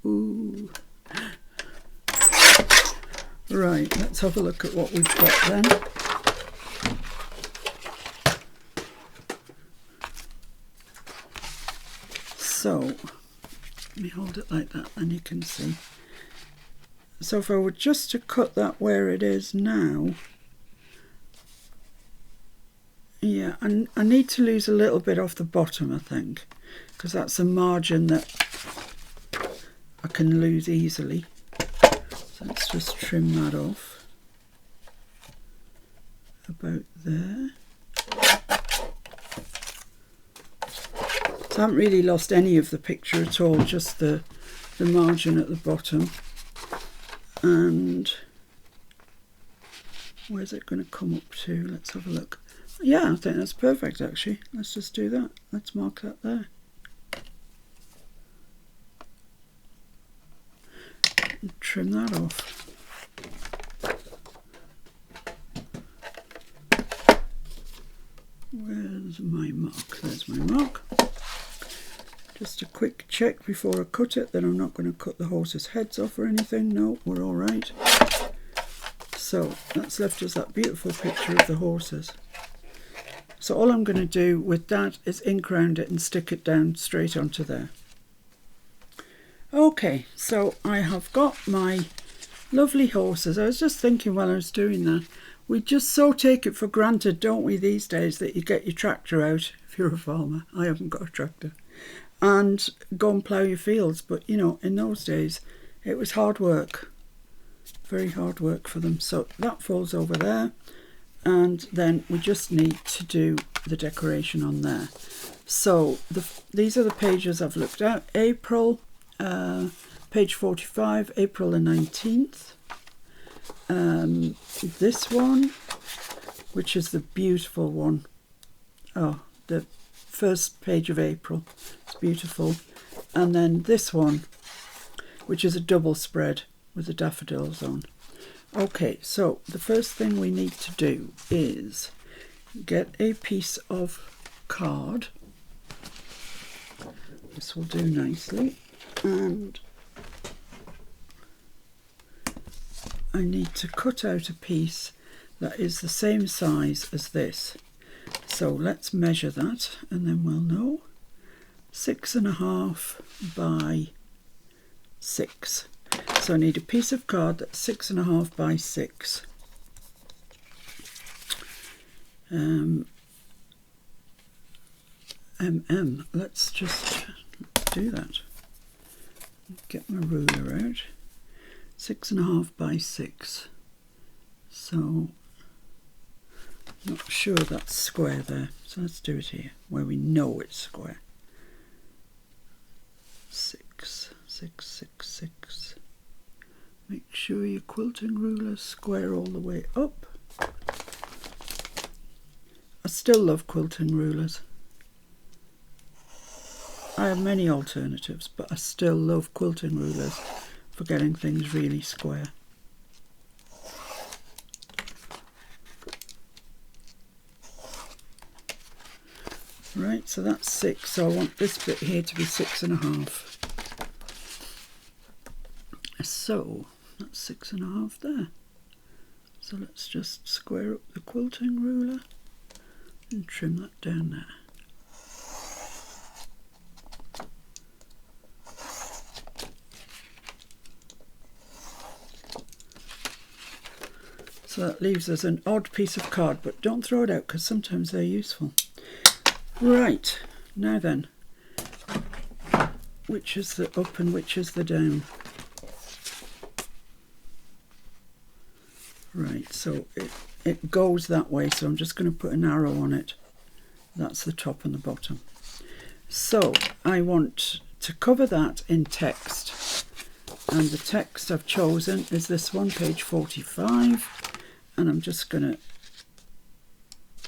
Ooh. Right, let's have a look at what we've got then. So, let me hold it like that, then you can see. So if I were just to cut that where it is now, yeah, I need to lose a little bit off the bottom, I think, because that's a margin that I can lose easily. So let's just trim that off about there. So I haven't really lost any of the picture at all, just the margin at the bottom. And where's it going to come up to? Let's have a look. Yeah, I think that's perfect actually. Let's just do that. Let's mark that there. And trim that off. Where's my mark? There's my mark. Just a quick check before I cut it that I'm not going to cut the horses' heads off or anything. No, we're all right. So that's left us that beautiful picture of the horses. So all I'm going to do with that is ink round it and stick it down straight onto there. Okay, so I have got my lovely horses. I was just thinking while I was doing that, we just so take it for granted, don't we, these days, that you get your tractor out if you're a farmer. I haven't got a tractor. And go and plough your fields. But, you know, in those days, it was hard work. Very hard work for them. So that falls over there. And then we just need to do the decoration on there. So these are the pages I've looked at. April, page 45, April the 19th. This one, which is the beautiful one. Oh, the first page of April. It's beautiful. And then this one, which is a double spread with the daffodils on. Okay, so the first thing we need to do is get a piece of card. This will do nicely. And I need to cut out a piece that is the same size as this. So let's measure that and then we'll know. 6.5 by 6. So I need a piece of card that's 6.5 by 6. Let's just do that. Get my ruler out. 6.5 by 6. So not sure that's square there. So let's do it here where we know it's square. 6, 6, 6, 6. Make sure your quilting ruler's square all the way up. I still love quilting rulers. I have many alternatives, but I still love quilting rulers for getting things really square. Right, so that's 6, so I want this bit here to be 6.5. So that's 6.5 there. So let's just square up the quilting ruler and trim that down there. So that leaves us an odd piece of card, but don't throw it out because sometimes they're useful. Right, now then, which is the up and which is the down? Right, so it goes that way, so I'm just going to put an arrow on it. That's the top and the bottom. So I want to cover that in text, and the text I've chosen is this one, page 45, and I'm just going to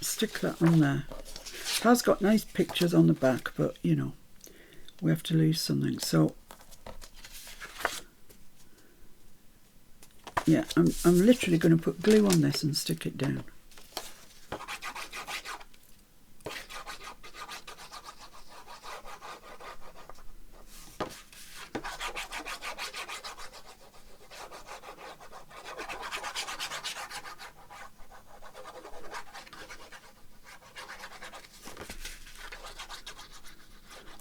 stick that on there. It has got nice pictures on the back, but you know, we have to lose something. So yeah, I'm literally going to put glue on this and stick it down.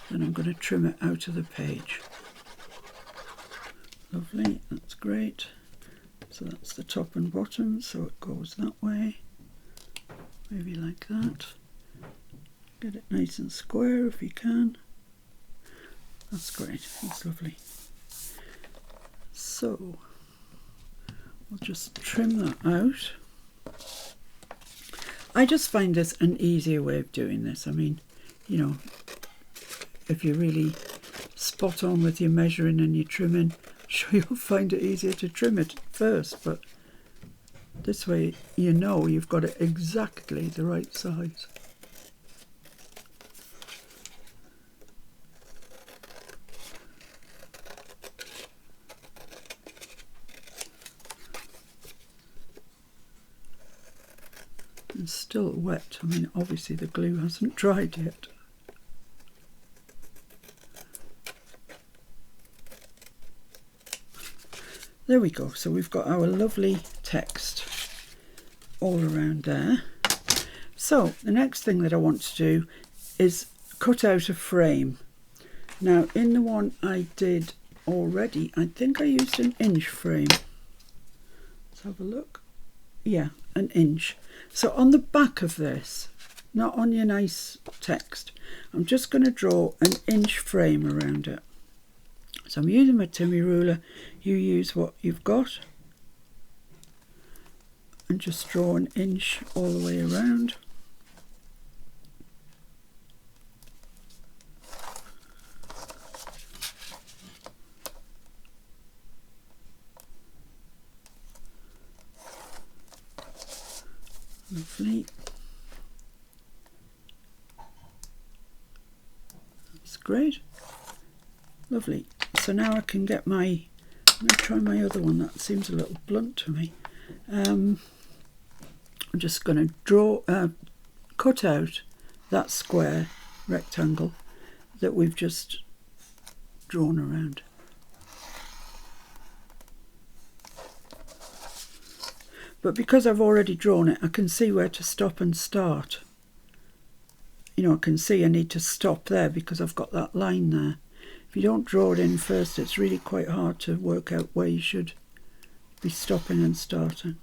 Then I'm going to trim it out of the page. Lovely, that's great. So that's the top and bottom, so it goes that way, maybe like that. Get it nice and square if you can. That's great, that's lovely. So we'll just trim that out. I just find this an easier way of doing this. I mean, you know, if you're really spot on with your measuring and your trimming, I'm sure you'll find it easier to trim it first, but this way you know you've got it exactly the right size. It's still wet. I mean, obviously the glue hasn't dried yet. There we go, so we've got our lovely text all around there. So the next thing that I want to do is cut out a frame. Now in the one I did already, I think I used an inch frame. Let's have a look. Yeah, an inch. So on the back of this, not on your nice text, I'm just going to draw an inch frame around it. So I'm using my Timmy ruler. You use what you've got and just draw an inch all the way around. Lovely. That's great. Lovely. So now I can get my, I'm going to try my other one, that seems a little blunt to me. I'm just going to draw, cut out that square rectangle that we've just drawn around. But because I've already drawn it, I can see where to stop and start. You know, I can see I need to stop there because I've got that line there. If you don't draw it in first, it's really quite hard to work out where you should be stopping and starting.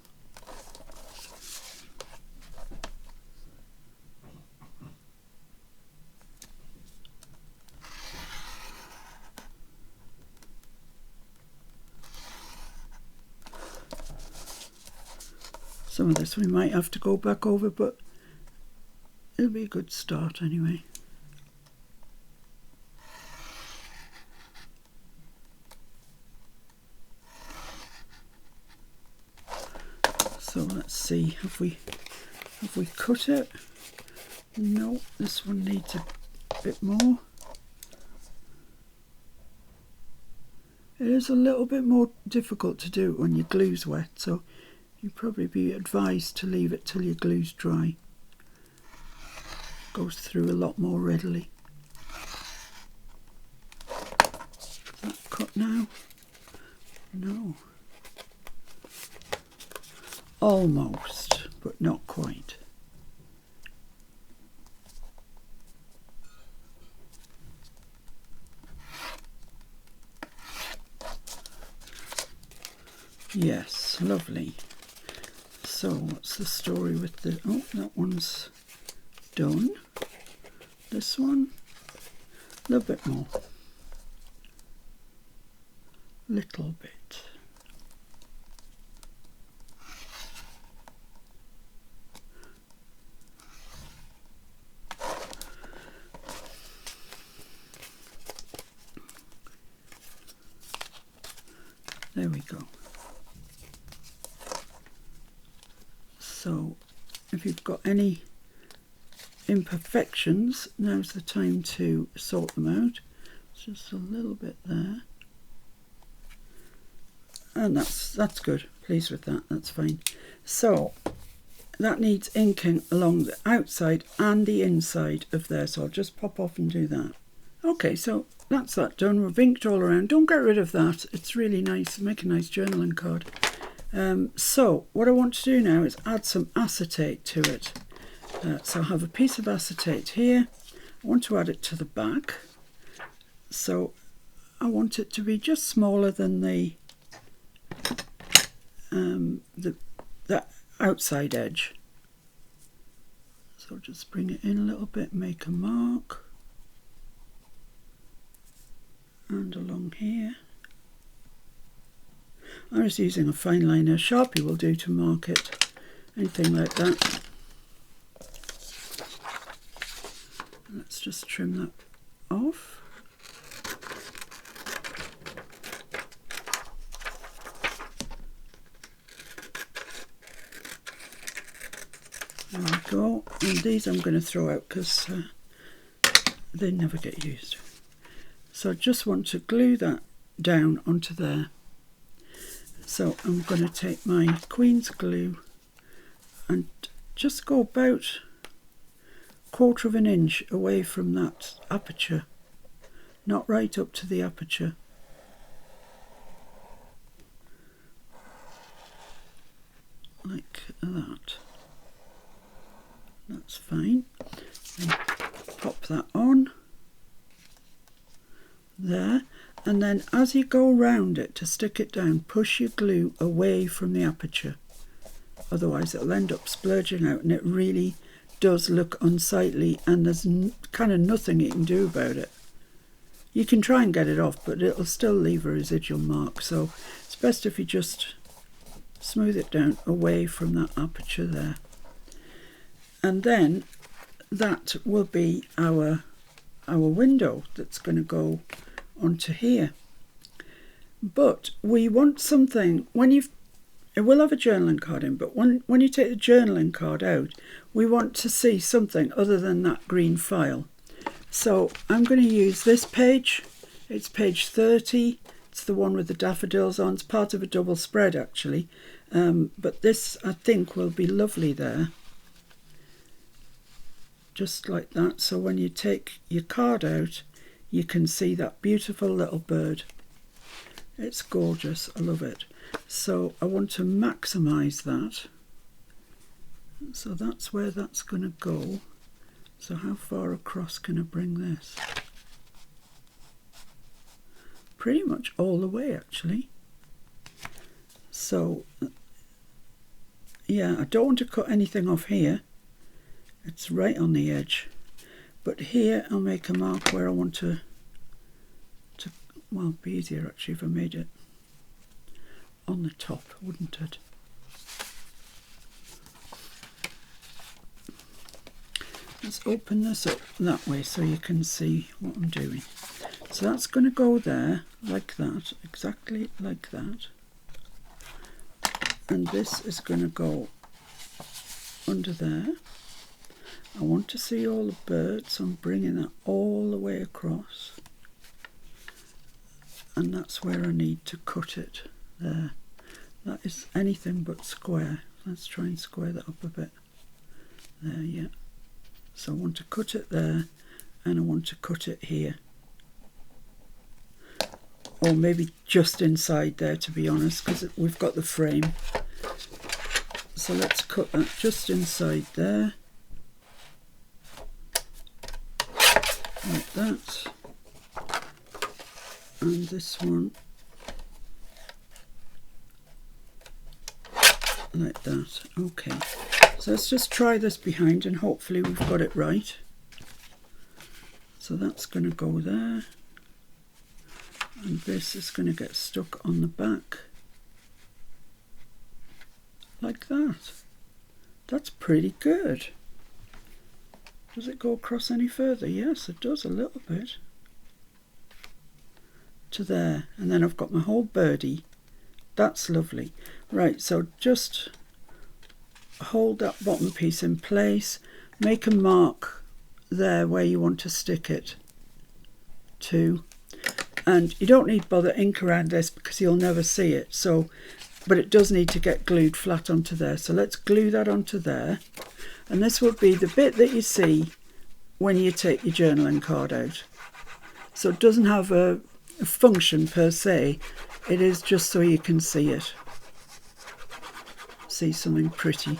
Some of this we might have to go back over, but it'll be a good start anyway. So let's see, have we cut it? No, this one needs a bit more. It is a little bit more difficult to do when your glue's wet, so you'd probably be advised to leave it till your glue's dry. It goes through a lot more readily. Is that cut now? No. Almost, but not quite. Yes, lovely. So what's the story with the, oh, that one's done. This one, a little bit more. Little bit. There we go. So if you've got any imperfections, now's the time to sort them out. Just a little bit there. And that's good. Pleased with that. That's fine. So that needs inking along the outside and the inside of there. So I'll just pop off and do that. Okay, so that's that done. We've inked all around. Don't get rid of that. It's really nice. Make a nice journaling card. So what I want to do now is add some acetate to it. So I have a piece of acetate here. I want to add it to the back. So I want it to be just smaller than the outside edge. So just bring it in a little bit, make a mark, and along here. I'm just using a fine liner. Sharpie will do to mark it, anything like that. Let's just trim that off. There we go. And these I'm going to throw out because they never get used. So I just want to glue that down onto there. So I'm going to take my Queen's glue and just go about 1/4 of an inch away from that aperture, not right up to the aperture. Like that. That's fine. And pop that on there, and then as you go round it to stick it down, push your glue away from the aperture, otherwise it'll end up splurging out and it really does look unsightly, and there's kind of nothing you can do about it. You can try and get it off, but it'll still leave a residual mark, so it's best if you just smooth it down away from that aperture there. And then that will be our window that's going to go onto here. But we want something, it will have a journaling card in, but when you take the journaling card out, we want to see something other than that green file. So I'm going to use this page. It's page 30. It's the one with the daffodils on. It's part of a double spread actually, but this I think will be lovely there. Just like that, so when you take your card out you can see that beautiful little bird. It's gorgeous, I love it. So I want to maximize that, so that's where that's going to go. So how far across can I bring this? Pretty much all the way actually. So yeah, I don't want to cut anything off here. It's right on the edge, but here I'll make a mark where I want to well, it'd be easier actually if I made it on the top, wouldn't it? Let's open this up that way so you can see what I'm doing. So that's going to go there like that, exactly like that, and this is going to go under there. I want to see all the birds, so I'm bringing that all the way across, and that's where I need to cut it there. That is anything but square. Let's try and square that up a bit. There, yeah. So I want to cut it there, and I want to cut it here, or maybe just inside there, to be honest, because we've got the frame. So let's cut that just inside there. Like that, and this one like that. Okay, so let's just try this behind and hopefully we've got it right. So that's going to go there, and this is going to get stuck on the back like that. That's pretty good. Does it go across any further? Yes, it does a little bit. To there. And then I've got my whole birdie That's lovely. Right, so just hold that bottom piece in place, make a mark there where you want to stick it to, and you don't need to bother ink around this because you'll never see it, so but it does need to get glued flat onto there. So let's glue that onto there, and this will be the bit that you see when you take your journaling card out. So it doesn't have a function per se, it is just so you can see it, see something pretty.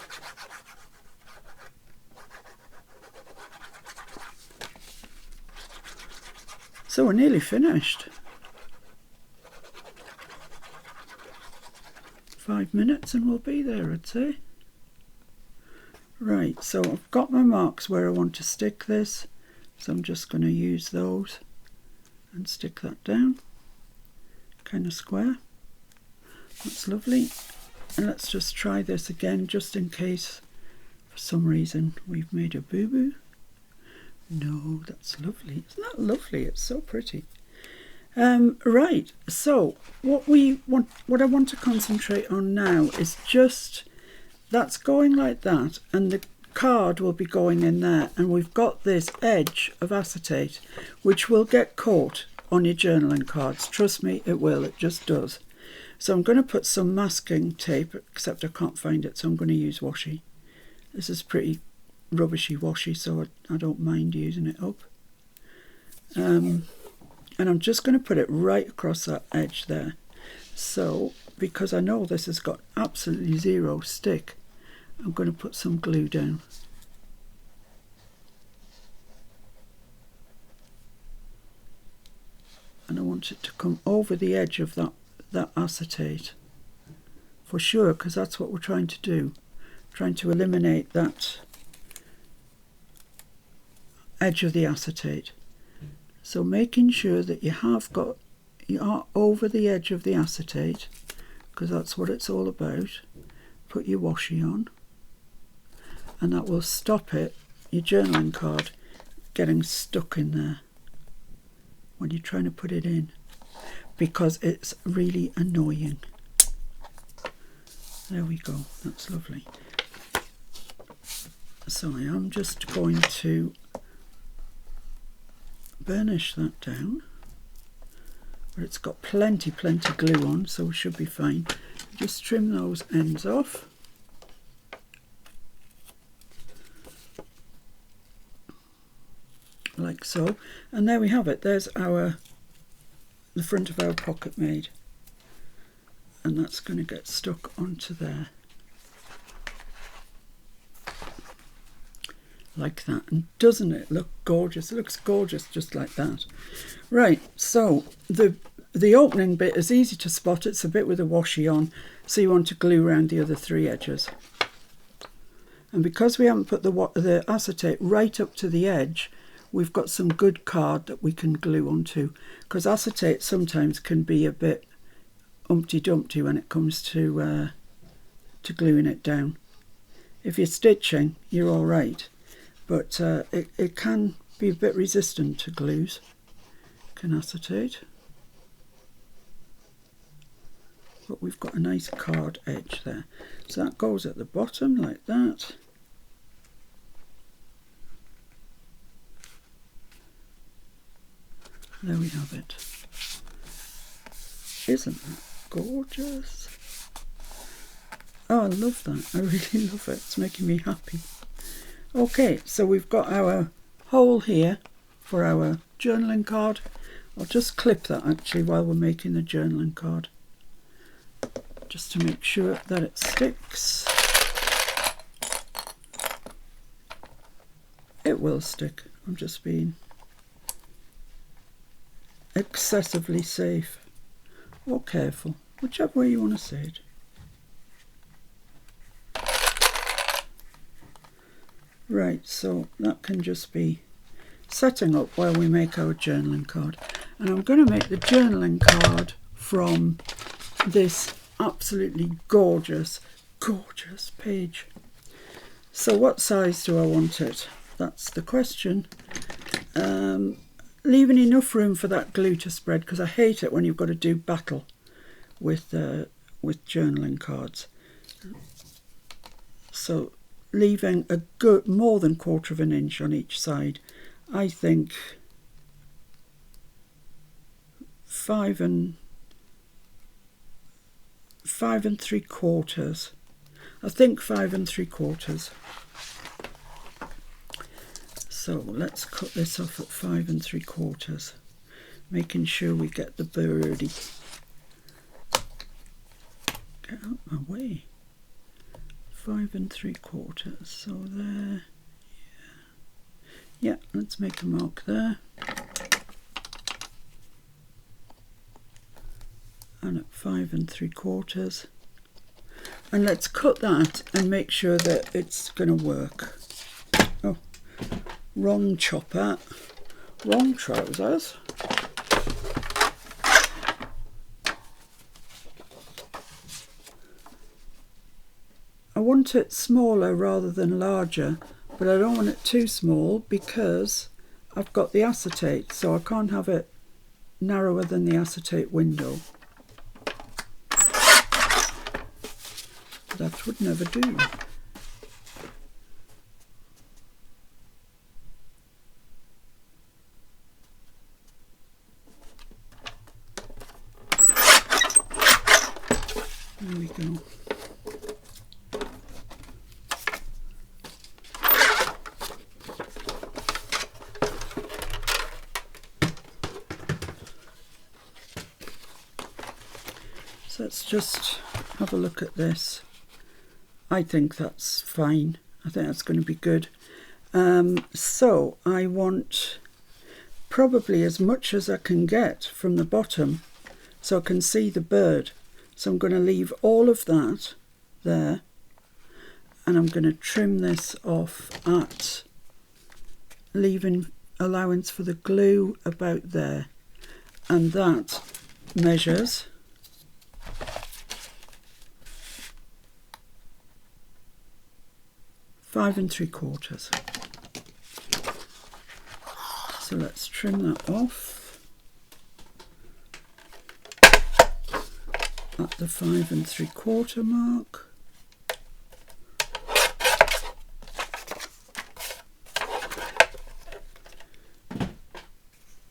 So we're nearly finished. 5 minutes and we'll be there, I'd say. Right, so I've got my marks where I want to stick this, so I'm just going to use those and stick that down, kind of square. That's lovely. And let's just try this again, just in case for some reason we've made a boo-boo. No, that's lovely. Isn't that lovely? It's so pretty. Right, so what I want to concentrate on now is just that's going like that, and the card will be going in there, and we've got this edge of acetate which will get caught on your journaling cards. Trust me, it will. It just does. So I'm going to put some masking tape, except I can't find it, so I'm going to use washi. This is pretty rubbishy washi, so I don't mind using it up. And I'm just going to put it right across that edge there. So, because I know this has got absolutely zero stick, I'm going to put some glue down. And I want it to come over the edge of that acetate, for sure, because that's what we're trying to do. Trying to eliminate that edge of the acetate. So making sure that you are over the edge of the acetate, because that's what it's all about. Put your washi on, and that will stop your journaling card getting stuck in there when you're trying to put it in, because it's really annoying. There we go, that's lovely. So I am just going to burnish that down, but it's got plenty glue on, so we should be fine. Just trim those ends off. Like so, and there we have it. There's the front of our pocket made, and that's going to get stuck onto there like that. And doesn't it look gorgeous? It looks gorgeous just like that. Right, so the opening bit is easy to spot. It's a bit with a washi on, so you want to glue around the other 3 edges. And because we haven't put the acetate right up to the edge, we've got some good card that we can glue onto, because acetate sometimes can be a bit Humpty Dumpty when it comes to gluing it down. If you're stitching, you're all right, but it can be a bit resistant to glues. Can acetate. But we've got a nice card edge there. So that goes at the bottom like that. There we have it. Isn't that gorgeous? Oh, I love that. I really love it. It's making me happy. Okay, so we've got our hole here for our journaling card. I'll just clip that actually while we're making the journaling card, just to make sure that it sticks. It will stick. I'm just being excessively safe or careful, whichever way you want to say it. Right, so that can just be setting up while we make our journaling card. And I'm going to make the journaling card from this absolutely gorgeous page. So what size do I want it? That's the question. Leaving enough room for that glue to spread, because I hate it when you've got to do battle with with journaling cards. So leaving a good more than 1/4 of an inch on each side. I think 5 3/4. I think 5 3/4. So let's cut this off at 5 3/4, making sure we get the birdie. Get out my way. 5 3/4. So there. Yeah, let's make a mark there. And at 5 3/4. And let's cut that and make sure that it's going to work. Oh, wrong chopper, wrong trousers. I want it smaller rather than larger, but I don't want it too small because I've got the acetate, so I can't have it narrower than the acetate window. That would never do. There we go. So let's just have a look at this. I think that's fine. I think that's going to be good. So I want probably as much as I can get from the bottom so I can see the bird. So I'm going to leave all of that there, and I'm going to trim this off at leaving allowance for the glue about there, and that measures 5 3/4. So let's trim that off at the 5 3/4 mark.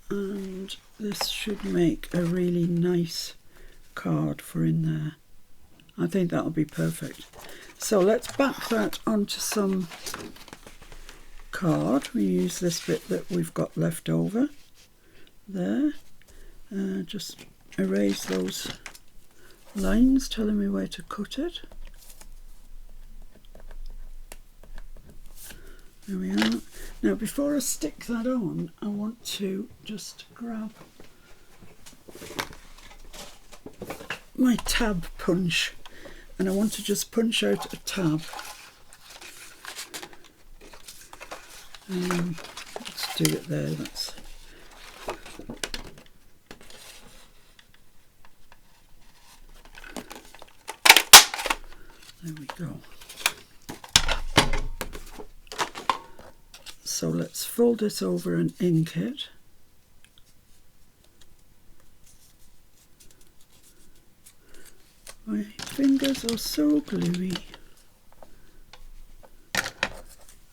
And this should make a really nice card for in there. I think that'll be perfect. So let's back that onto some card. We use this bit that we've got left over there. Just erase those lines telling me where to cut it. There we are. Now before I stick that on, I want to just grab my tab punch, and I want to just punch out a tab. Let's do it there. That's there we go. So let's fold this over and ink it. My fingers are so gluey.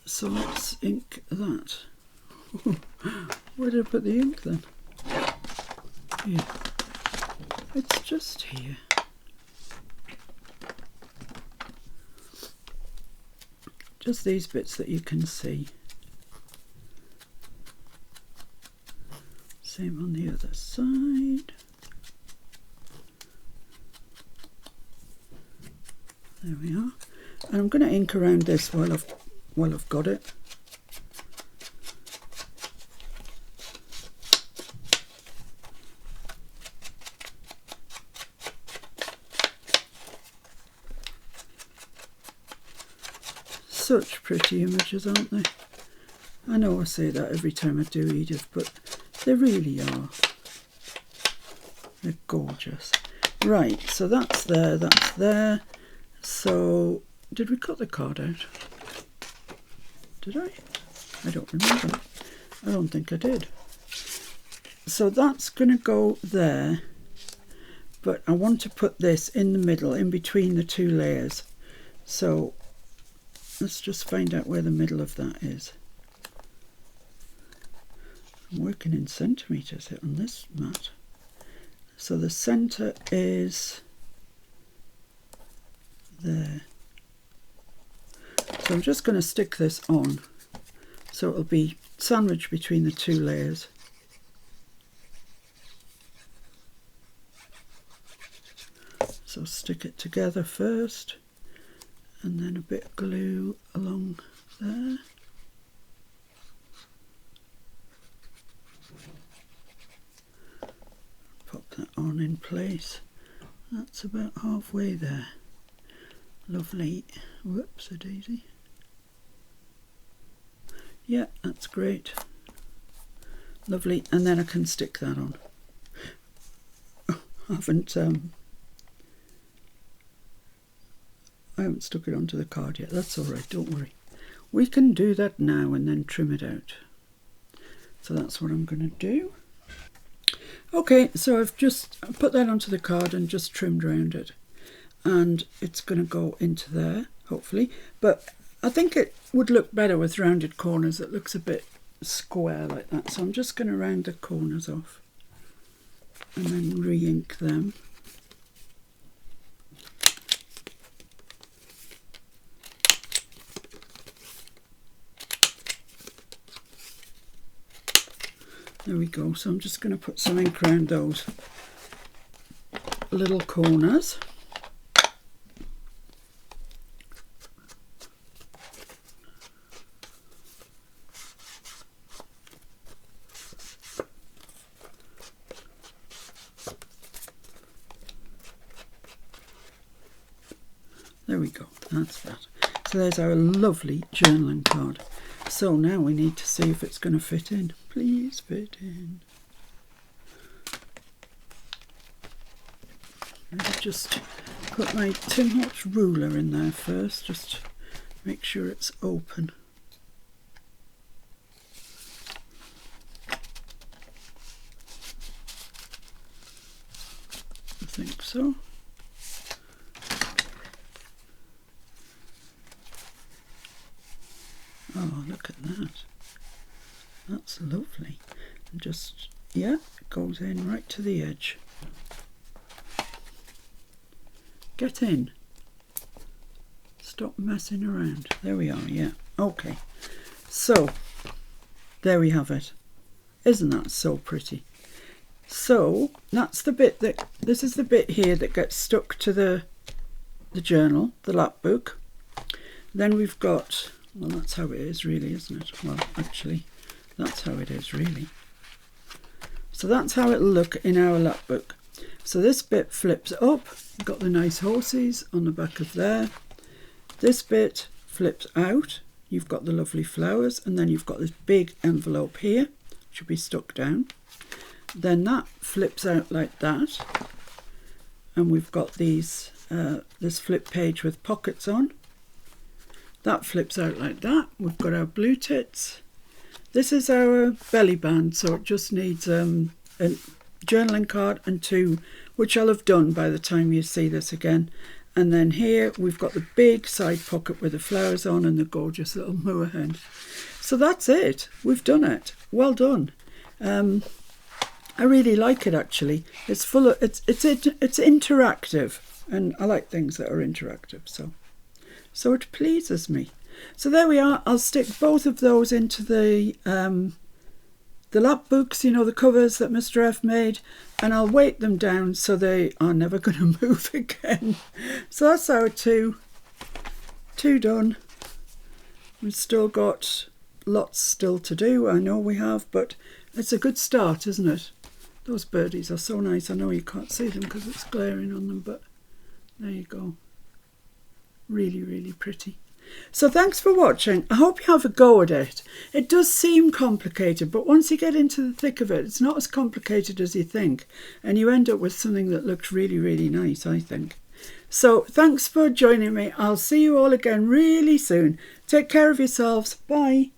So let's ink that. Where did I put the ink then? Here. It's just here. Just these bits that you can see. Same on the other side. There we are. And I'm going to ink around this while I've got it. Such pretty images, aren't they? I know I say that every time I do, Edith, but they really are. They're gorgeous. Right, so that's there, that's there. So, did we cut the card out? Did I? I don't remember. I don't think I did. So that's going to go there. but I want to put this in the middle, in between the two layers. So let's just find out where the middle of that is. I'm working in centimetres on this mat. So the centre is there. So I'm just going to stick this on so it'll be sandwiched between the two layers. So stick it together first and then a bit of glue along there. Pop that on in place. That's about halfway there. Lovely. Whoops a daisy. Yeah, that's great. Lovely. And then I can stick that on. Oh, I haven't stuck it onto the card yet. That's all right, don't worry. We can do that now and then trim it out. So that's what I'm going to do. Okay, so I've just put that onto the card and just trimmed around it. And it's going to go into there, hopefully. But I think it would look better with rounded corners. It looks a bit square like that. So I'm just going to round the corners off and then re-ink them. There we go. So I'm just going to put some ink around those little corners. There we go, that's that. So there's our lovely journaling card. So now we need to see if it's going to fit in. Please fit in. I'll just put my Tim Holtz ruler in there first, just make sure it's open. I think so. Oh, look at that. That's lovely. And just, yeah, it goes in right to the edge. Get in. Stop messing around. There we are, yeah. Okay. So, there we have it. Isn't that so pretty? So, that's the bit that, this is the bit here that gets stuck to the journal, the Lapbook. Then we've got, well, that's how it is really, isn't it? Well, actually, that's how it is really. So that's how it'll look in our Lapbook. So this bit flips up. You've got the nice horses on the back of there. This bit flips out. You've got the lovely flowers, and then you've got this big envelope here, should be stuck down. Then that flips out like that, and we've got these this flip page with pockets on. That flips out like that. We've got our blue tits. This is our belly band, so it just needs a journaling card and two, which I'll have done by the time you see this again. And then here we've got the big side pocket with the flowers on and the gorgeous little moor hen. So that's it. We've done it. Well done. I really like it actually. It's full of it's interactive, and I like things that are interactive. So it pleases me. So there we are. I'll stick both of those into the Lapbooks, you know, the covers that Mr. F made, and I'll weight them down so they are never going to move again. So that's our two done. We've still got lots still to do, I know we have, but it's a good start, isn't it? Those birdies are so nice. I know you can't see them because it's glaring on them, but there you go. Really, really pretty. So thanks for watching. I hope you have a go at it. It does seem complicated, but once you get into the thick of it, it's not as complicated as you think, and you end up with something that looks really, really nice, I think. So thanks for joining me. I'll see you all again really soon. Take care of yourselves. Bye.